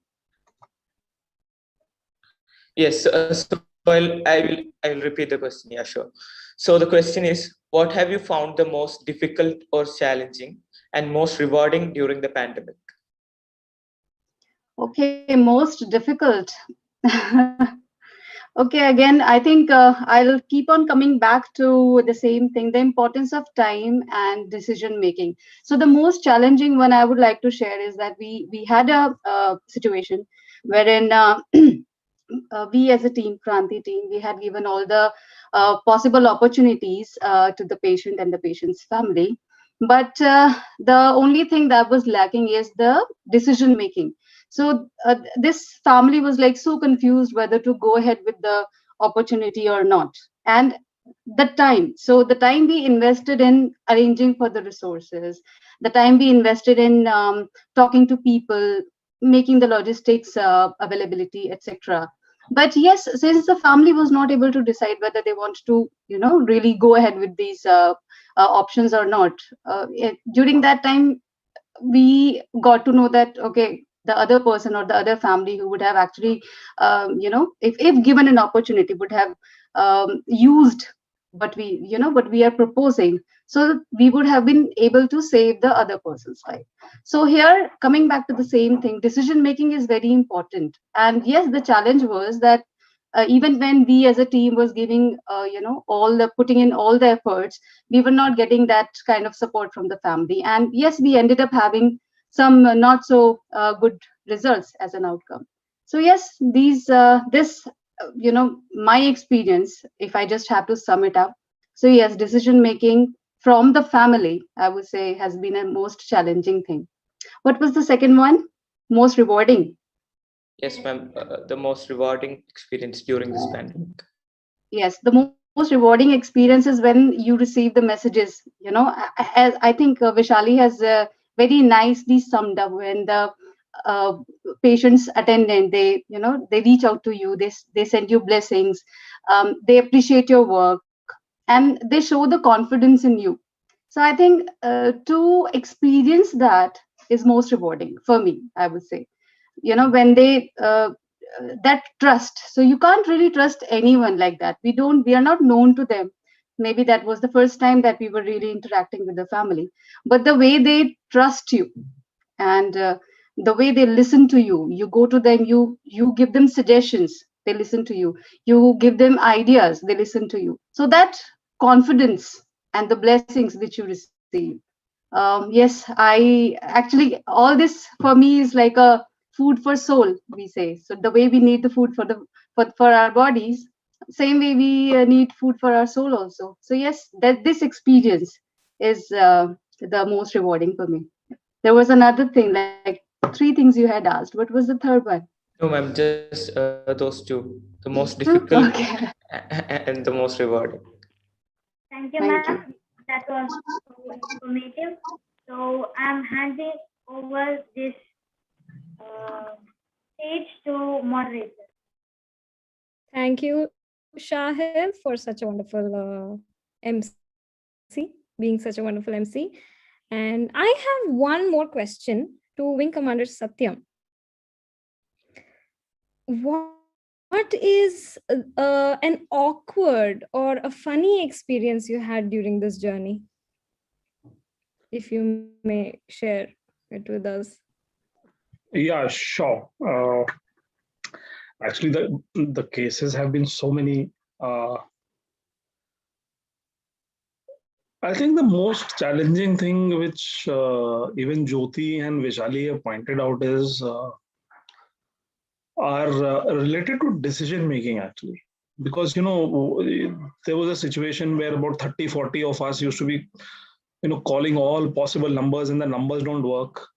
Yes. So I will repeat the question. Yeah, sure. So the question is, what have you found the most difficult or challenging and most rewarding during the pandemic? Okay, most difficult. Okay, again, I think I'll keep on coming back to the same thing, the importance of time and decision making. So the most challenging one I would like to share is that we had a situation wherein we as a team, Kranti team, we had given all the possible opportunities to the patient and the patient's family. But the only thing that was lacking is the decision making. So this family was like so confused whether to go ahead with the opportunity or not. And the time we invested in arranging for the resources, the time we invested in talking to people, making the logistics availability, etc. But yes, since the family was not able to decide whether they want to, really go ahead with these options or not, during that time we got to know that, okay, the other person or the other family who would have actually, if given an opportunity, would have used what we are proposing, so we would have been able to save the other person's life. So here, coming back to the same thing, decision making is very important. And yes, the challenge was that even when we as a team was giving all the putting in all the efforts, we were not getting that kind of support from the family. And yes, we ended up having some not so good results as an outcome. So yes, my experience, if I just have to sum it up, so yes, decision making from the family, I would say, has been a most challenging thing. What was the second one? Most rewarding? Yes, ma'am. The most rewarding experience during this pandemic. Yes, the most rewarding experience is when you receive the messages. As I think Vishali has very nicely summed up, when the uh, patients attendant, they reach out to you, they send you blessings, they appreciate your work, and they show the confidence in you. So I think to experience that is most rewarding for me, I would say. When they that trust, so you can't really trust anyone like that. We are not known to them. Maybe that was the first time that we were really interacting with the family, but the way they trust you, and the way they listen to you, you go to them, you give them suggestions, they listen to you, you give them ideas, they listen to you. So that confidence and the blessings which you receive, yes, I actually, all this for me is like a food for soul, we say. So the way we need the food for our bodies, same way we need food for our soul also. So yes, that this experience is the most rewarding for me. There was another thing, like three things you had asked. What was the third one? No, ma'am, just those two. The most difficult Okay. and the most rewarding. Thank you, Thank ma'am. you. That was so informative. So I'm handing over this uh, stage to moderator. Thank you, Shahid, for such a wonderful MC, being such a wonderful MC. And I have one more question to Wing Commander Satyam. What is an awkward or a funny experience you had during this journey? If you may share it with us. Yeah, sure. Actually, the cases have been so many. I think the most challenging thing which even Jyoti and Vishali have pointed out is are related to decision making, actually. Because, there was a situation where about 30, 40 of us used to be, calling all possible numbers, and the numbers don't work.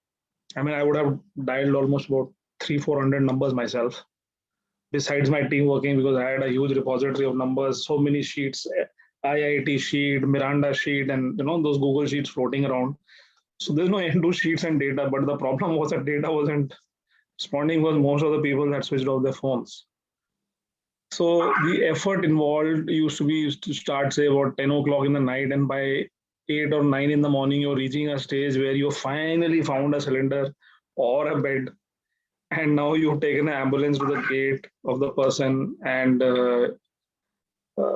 I mean, I would have dialed almost about 300-400 numbers myself, besides my team working, because I had a huge repository of numbers, so many sheets, IIT sheet, Miranda sheet, and those Google sheets floating around. So there's no end to sheets and data, but the problem was that data wasn't responding, was most of the people had switched off their phones. So the effort involved used to start, say, about 10 o'clock in the night, and by 8 or 9 in the morning, you're reaching a stage where you finally found a cylinder or a bed, and now you've taken an ambulance to the gate of the person. And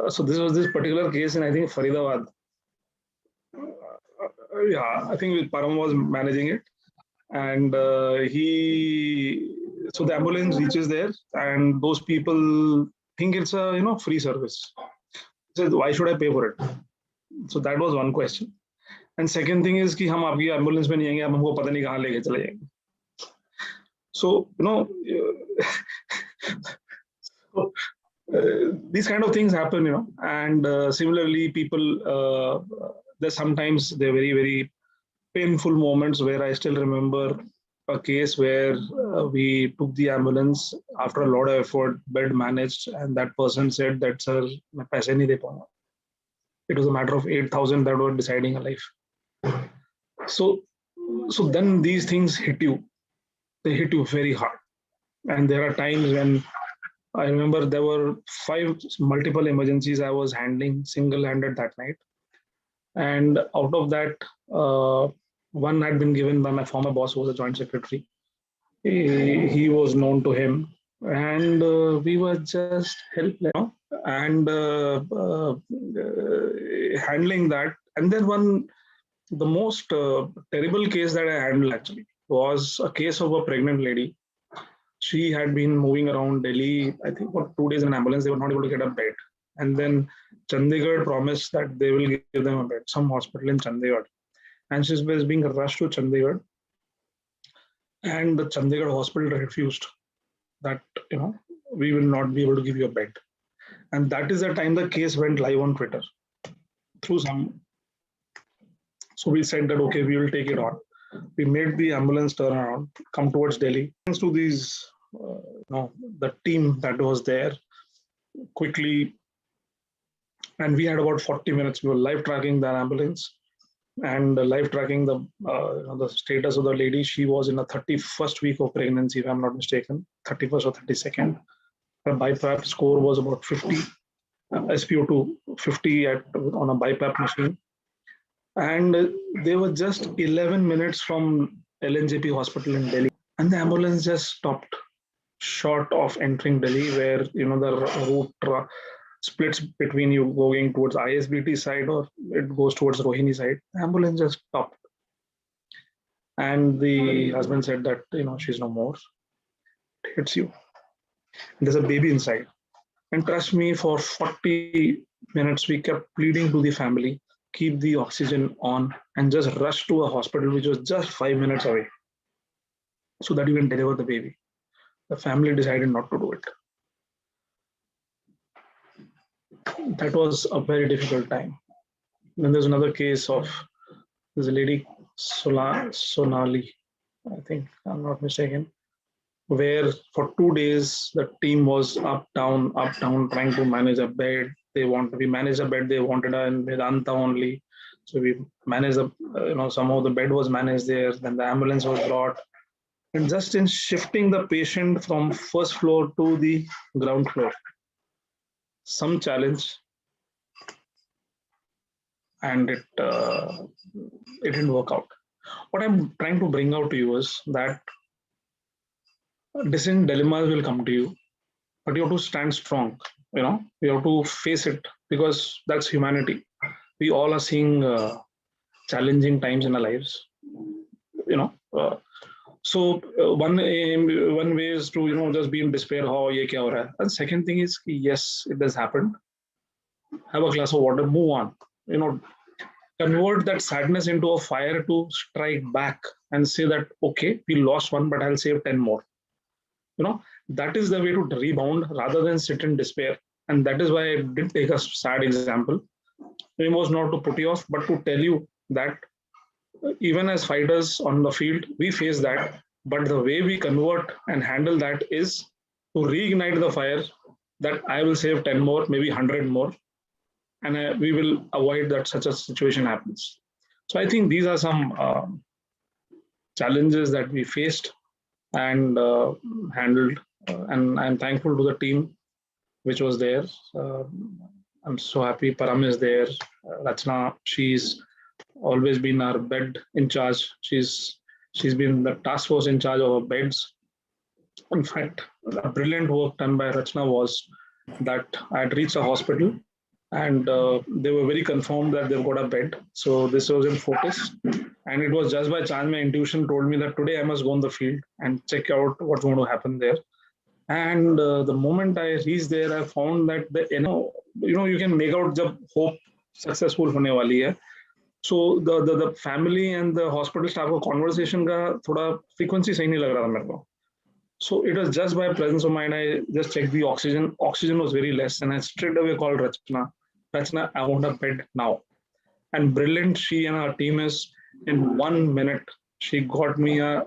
so this was this particular case in, I think, Faridabad. Yeah, I think Param was managing it, and so the ambulance reaches there, and those people think it's a free service. So why should I pay for it? So that was one question. And second thing is कि हम आपकी ambulance में नहीं आएंगे, हम हमको पता नहीं कहाँ लेके चले जाएंगे. So so, these kind of things happen, and similarly, people there's sometimes they're very, very painful moments where I still remember a case where we took the ambulance after a lot of effort, bed managed, and that person said that, sir, मैं पैसे नहीं दे पाऊंगा. It was a matter of 8,000 that were deciding a life. So then these things hit you. They hit you very hard. And there are times when I remember there were 5 multiple emergencies I was handling single-handed that night. And out of that, one had been given by my former boss, who was a joint secretary. He was known to him, and we were just helpless, and handling that. And then the most terrible case that I handled actually was a case of a pregnant lady. She had been moving around Delhi, I think, for 2 days in an ambulance. They were not able to get a bed. And then Chandigarh promised that they will give them a bed, some hospital in Chandigarh. And she was being rushed to Chandigarh. And the Chandigarh hospital refused that, we will not be able to give you a bed. And that is the time the case went live on Twitter through some. So we said that, okay, we will take it on. We made the ambulance turn around, come towards Delhi. Thanks to these, the team that was there, quickly, and we had about 40 minutes. We were live tracking the ambulance and live tracking the status of the lady. She was in a 31st week of pregnancy, if I'm not mistaken, 31st or 32nd. Her BiPAP score was about 50, SpO2 50 on a BiPAP machine. And they were just 11 minutes from LNJP hospital in Delhi. And the ambulance just stopped short of entering Delhi, where, the route splits between you going towards ISBT side or it goes towards Rohini side. The ambulance just stopped. And the husband said that, she's no more. It hits you. And there's a baby inside. And trust me, for 40 minutes, we kept pleading to the family, keep the oxygen on and just rush to a hospital which was just 5 minutes away so that you can deliver the baby. The family decided not to do it. That was a very difficult time. Then there's another case of there's a lady, Sonali, I think, I'm not mistaken, where for 2 days the team was up, down, trying to manage a bed. We managed a bed, they wanted her in Vedanta only. So we managed, somehow the bed was managed there, then the ambulance was brought. And just in shifting the patient from first floor to the ground floor, some challenge, and it didn't work out. What I'm trying to bring out to you is that decision dilemmas will come to you, but you have to stand strong. You have to face it because that's humanity. We all are seeing challenging times in our lives. So one way is to just be in despair. How ye kya ho raha hai? And second thing is, yes, it has happened. Have a glass of water, move on. Convert that sadness into a fire to strike back and say that, okay, we lost one, but I'll save 10 more. That is the way to rebound rather than sit in despair. And that is why I did take a sad example. It was not to put you off, but to tell you that even as fighters on the field, we face that. But the way we convert and handle that is to reignite the fire that I will save 10 more, maybe 100 more. And we will avoid that such a situation happens. So I think these are some challenges that we faced and handled. And I'm thankful to the team which was there. I'm so happy Param is there. Rachna, she's always been our bed in charge. She's been the task force in charge of our beds. In fact, the brilliant work done by Rachna was that I had reached a hospital and they were very confirmed that they've got a bed. So this was in Fortis. And it was just by chance my intuition told me that today I must go on the field and check out what's going to happen there. And the moment I reached there, I found that you can make out the hope successful hone wali hai. So the family and the hospital staff conversation ka thoda frequency sahi nahi lag raha tha mere ko. So it was just by presence of mind, I just checked the oxygen. Oxygen was very less, and I straight away called Rachna. Rachna, I want a bed now. And brilliant, she and her team is, in 1 minute, she got me a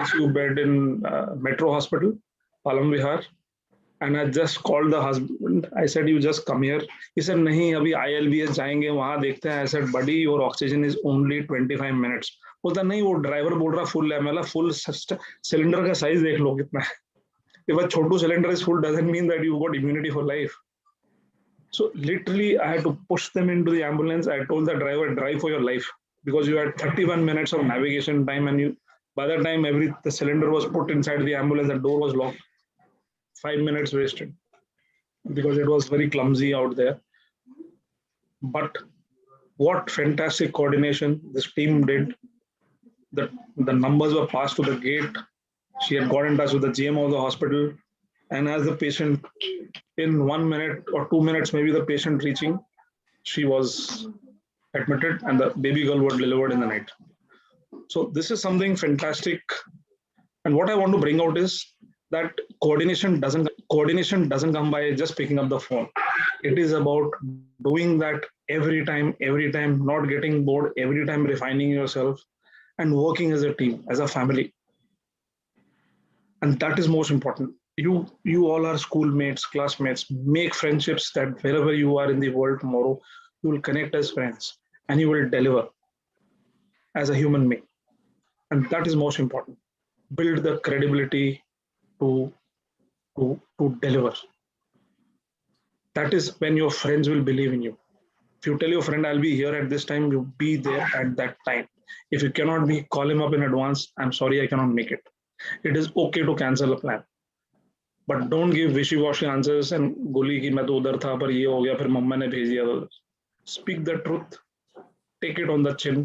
ICU bed in Metro Hospital, Palam Vihar. And I just called the husband. I said, "You just come here." He said, "नहीं, अभी ILBS जाएंगे, वहाँ देखते हैं." I said, "Buddy, your oxygen is only 25 minutes." बोलता नहीं, वो driver बोल रहा फुल है. मैं फुल सिलेंडर का साइज देख लो कितना है. If a Chhotu cylinder is full, doesn't mean that you got immunity for life. So literally, I had to push them into the ambulance. I told the driver, "Drive for your life," because you had 31 minutes of navigation time, and by the time the cylinder was put inside the ambulance, the door was locked. 5 minutes wasted because it was very clumsy out there. But what fantastic coordination this team did. The numbers were passed to the gate. She had got in touch with the GM of the hospital, and as the patient, in 1 minute or 2 minutes, maybe the patient reaching, she was admitted and the baby girl was delivered in the night. So this is something fantastic. And what I want to bring out is that coordination doesn't come by just picking up the phone. It is about doing that every time, not getting bored, every time refining yourself and working as a team, as a family. And that is most important. You all are schoolmates, classmates. Make friendships that wherever you are in the world tomorrow, you will connect as friends and you will deliver as a human being. And that is most important. Build the credibility to deliver. That is when your friends will believe in you. If you tell your friend, "I'll be here at this time," you be there at that time. If you cannot be, call him up in advance. "I'm sorry, I cannot make it." It is okay to cancel a plan. But don't give wishy-washy answers and goli ki main to udhar tha par ye ho gaya fir mamma ne bhej diya. Speak the truth, take it on the chin,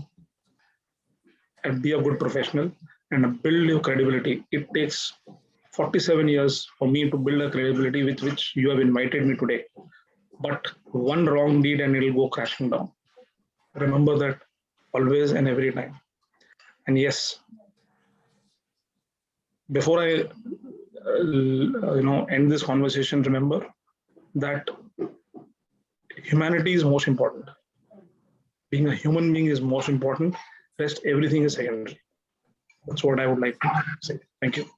and be a good professional and build your credibility. It takes 47 years for me to build a credibility with which you have invited me today. But one wrong deed and it'll go crashing down. Remember that always and every time. And yes, before I end this conversation, remember that humanity is most important. Being a human being is most important. Rest everything is secondary. That's what I would like to say. Thank you.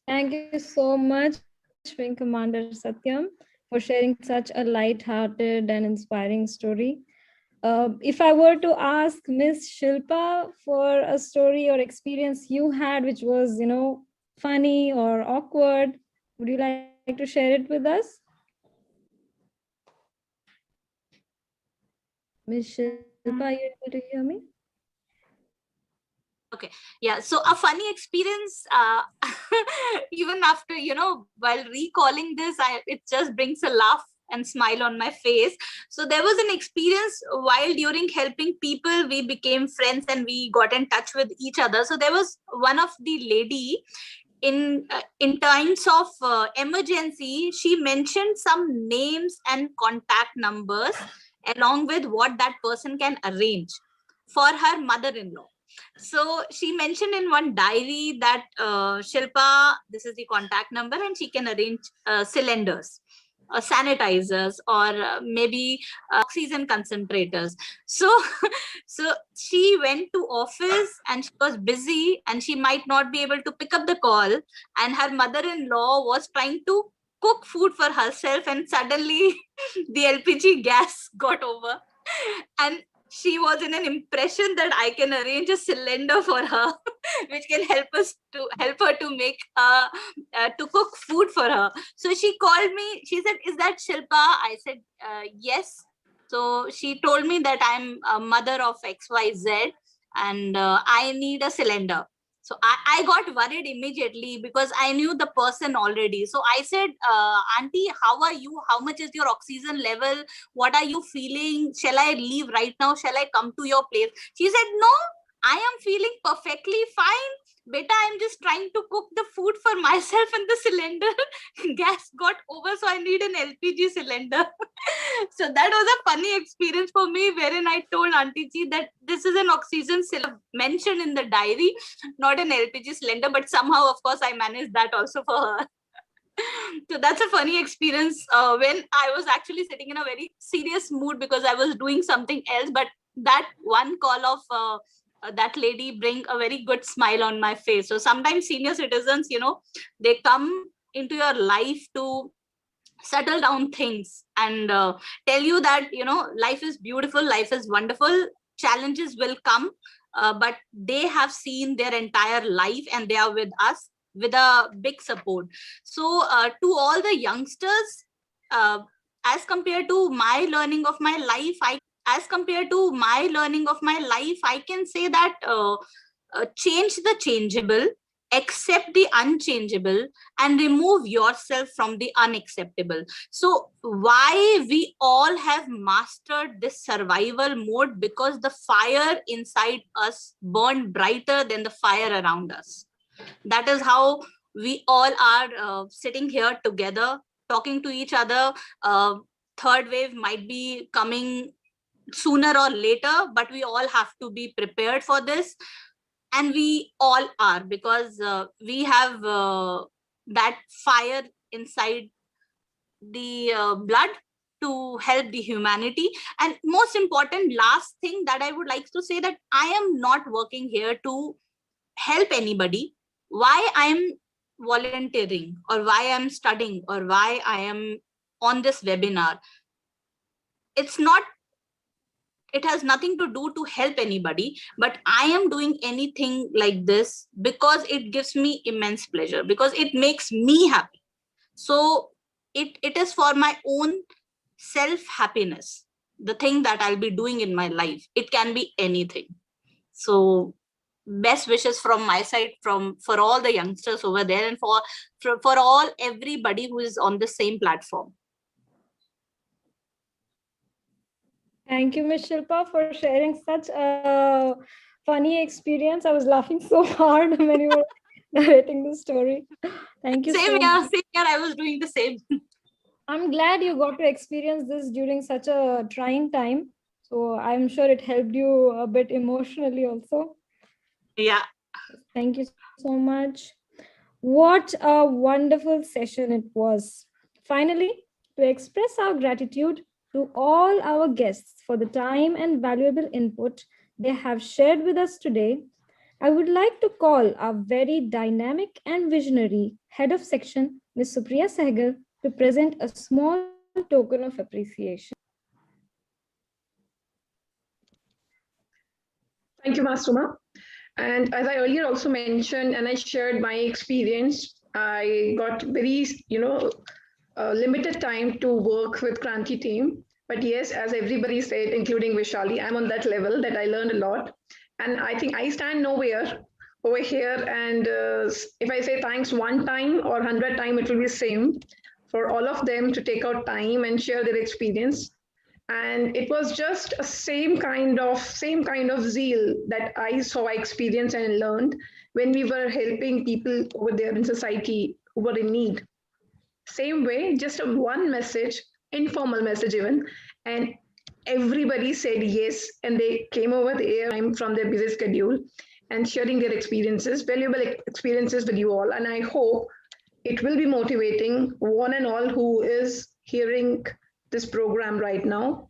Thank you so much, Wing Commander Satyam, for sharing such a light-hearted and inspiring story. If I were to ask Miss Shilpa for a story or experience you had which was, funny or awkward, would you like to share it with us? Miss Shilpa, are you able to hear me? Okay, yeah, so a funny experience, even after, while recalling this, it just brings a laugh and smile on my face. So there was an experience while during helping people, we became friends and we got in touch with each other. So there was one of the lady in times of emergency, she mentioned some names and contact numbers along with what that person can arrange for her mother-in-law. So she mentioned in one diary that Shilpa, this is the contact number and she can arrange cylinders, sanitizers, or maybe oxygen concentrators. So she went to office and she was busy and she might not be able to pick up the call, and her mother-in-law was trying to cook food for herself, and suddenly the LPG gas got over, and she was in an impression that I can arrange a cylinder for her, which can help her to make to cook food for her. So she called me. She said, "Is that Shilpa?" I said, "Yes." So she told me that I'm a mother of XYZ and I need a cylinder. So I got worried immediately because I knew the person already. So I said, "Auntie, how are you? How much is your oxygen level? What are you feeling? Shall I leave right now? Shall I come to your place?" She said, "No, I am feeling perfectly fine. Beta, I'm just trying to cook the food for myself and the cylinder gas got over, so I need an LPG cylinder." So that was a funny experience for me, wherein I told Auntie Ji that this is an oxygen cylinder mentioned in the diary, not an LPG cylinder, but somehow, of course, I managed that also for her. So that's a funny experience when I was actually sitting in a very serious mood because I was doing something else, but that one call of that lady bring a very good smile on my face. So sometimes senior citizens, they come into your life to settle down things and tell you that life is beautiful, life is wonderful, challenges will come, but they have seen their entire life and they are with us with a big support. So to all the youngsters, uh, as compared to my learning of my life, I can say that change the changeable, accept the unchangeable, and remove yourself from the unacceptable. So why we all have mastered this survival mode? Because the fire inside us burned brighter than the fire around us. That is how we all are sitting here together talking to each other. Third wave might be coming sooner or later, but we all have to be prepared for this, and we all are, because we have that fire inside the blood to help the humanity. And most important last thing that I would like to say, that I am not working here to help anybody. Why I am volunteering, or why I am studying, or why I am on this webinar, it's not, it has nothing to do to help anybody, but I am doing anything like this because it gives me immense pleasure, because it makes me happy. So it is for my own self happiness, the thing that I'll be doing in my life. It can be anything. So best wishes from my side, for all the youngsters over there, and for all everybody who is on the same platform. Thank you, Ms. Shilpa, for sharing such a funny experience. I was laughing so hard when you were narrating the story. Thank you Same so here, much. same here. I was doing the same. I'm glad you got to experience this during such a trying time. So I'm sure it helped you a bit emotionally also. Yeah. Thank you so much. What a wonderful session it was. Finally, to express our gratitude to all our guests for the time and valuable input they have shared with us today, I would like to call our very dynamic and visionary head of section, Ms. Supriya Sehgal, to present a small token of appreciation. Thank you, Masuma. And as I earlier also mentioned, and I shared my experience, I got very, limited time to work with Kranti team. But yes, as everybody said, including Vishali, I'm on that level that I learned a lot. And I think I stand nowhere over here. And if I say thanks one time or 100 times, it will be the same for all of them to take out time and share their experience. And it was just a same kind of zeal that I saw, experienced, and learned when we were helping people over there in society who were in need. Same way, just a one message, informal message even, and everybody said yes, and they came over the time from their busy schedule and sharing their experiences, valuable experiences with you all. And I hope it will be motivating one and all who is hearing this program right now,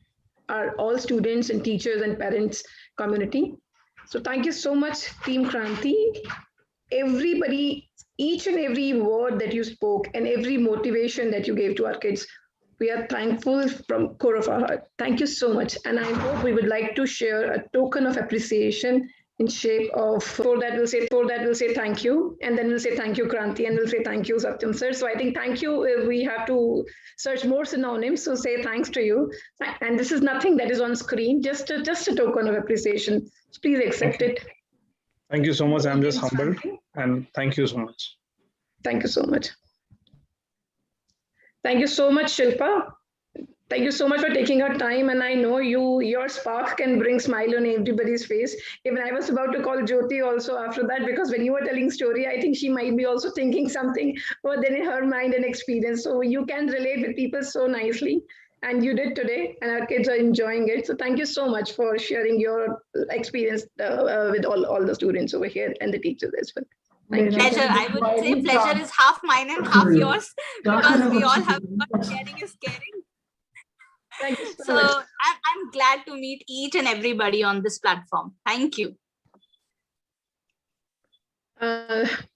are all students and teachers and parents community. So thank you so much, Team Kranti. Everybody, each and every word that you spoke and every motivation that you gave to our kids, we are thankful from core of our heart. Thank you so much. And I hope we would like to share a token of appreciation in shape of, for that we'll say thank you, and then we'll say thank you Kranti, and we'll say thank you Satyam sir. So I think thank you, we have to search more synonyms, so say thanks to you. And this is nothing that is on screen, just a token of appreciation. So please accept it. Thank you so much. I'm just humbled, and thank you so much. Thank you so much. Thank you so much, Shilpa. Thank you so much for taking your time. And I know your spark can bring smile on everybody's face. Even I was about to call Jyoti also after that, because when you were telling story, I think she might be also thinking something within in her mind and experience. So you can relate with people so nicely. And you did today, and our kids are enjoying it. So thank you so much for sharing your experience with all the students over here and the teachers as well. Thank you. Pleasure. I would say pleasure is half mine and half yours, because we all have got sharing is caring. Thank you so I'm glad to meet each and everybody on this platform. Thank you.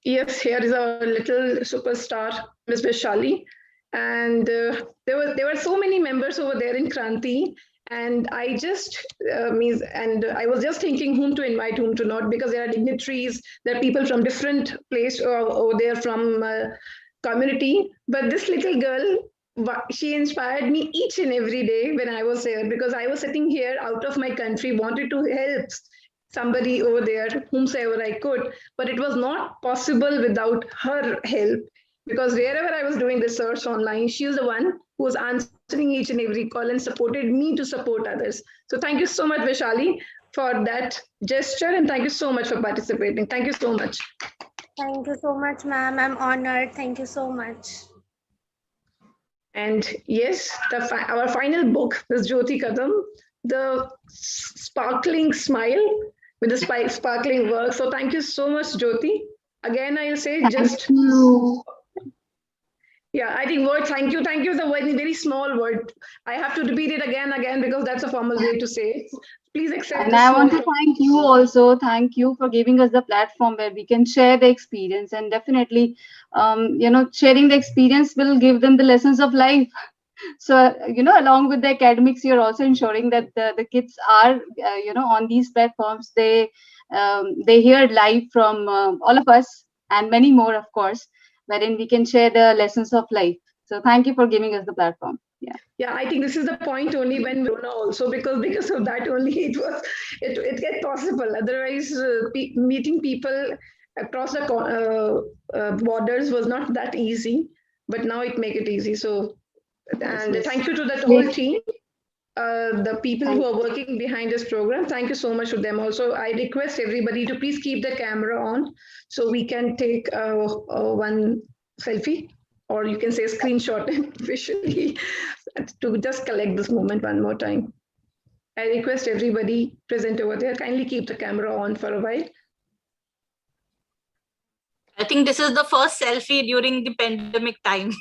Yes, here is our little superstar, Miss Vishali. And there were so many members over there in Kranti. And I just I was just thinking whom to invite, whom to not, because there are dignitaries, there are people from different place over there from community. But this little girl, she inspired me each and every day when I was there, because I was sitting here out of my country, wanted to help somebody over there, whomsoever I could, but it was not possible without her help. Because wherever I was doing research online, she was the one who was answering each and every call and supported me to support others. So thank you so much, Vishali, for that gesture, and thank you so much for participating. Thank you so much. Thank you so much, ma'am. I'm honored. Thank you so much. And yes, our final book is Jyoti Kadam, the sparkling smile with the sparkling work. So thank you so much, Jyoti. Again, I'll say just. Yeah, I think word thank you is a very small word. I have to repeat it again because that's a formal way to say it. Please accept. And I want to thank you also. Thank you for giving us the platform where we can share the experience, and definitely, sharing the experience will give them the lessons of life. So, along with the academics, you're also ensuring that the kids are, on these platforms. They hear live from all of us and many more, of course, wherein we can share the lessons of life. So thank you for giving us the platform. Yeah, I think this is the point only when Corona also, because of that only it get possible. Otherwise, meeting people across the borders was not that easy, but now it make it easy. So, and thank you to that whole team, the people who are working behind this program. Thank you so much to them. Also, I request everybody to please keep the camera on so we can take one selfie, or you can say screenshot visually, to just collect this moment one more time. I request everybody present over there, kindly keep the camera on for a while. I think this is the first selfie during the pandemic time.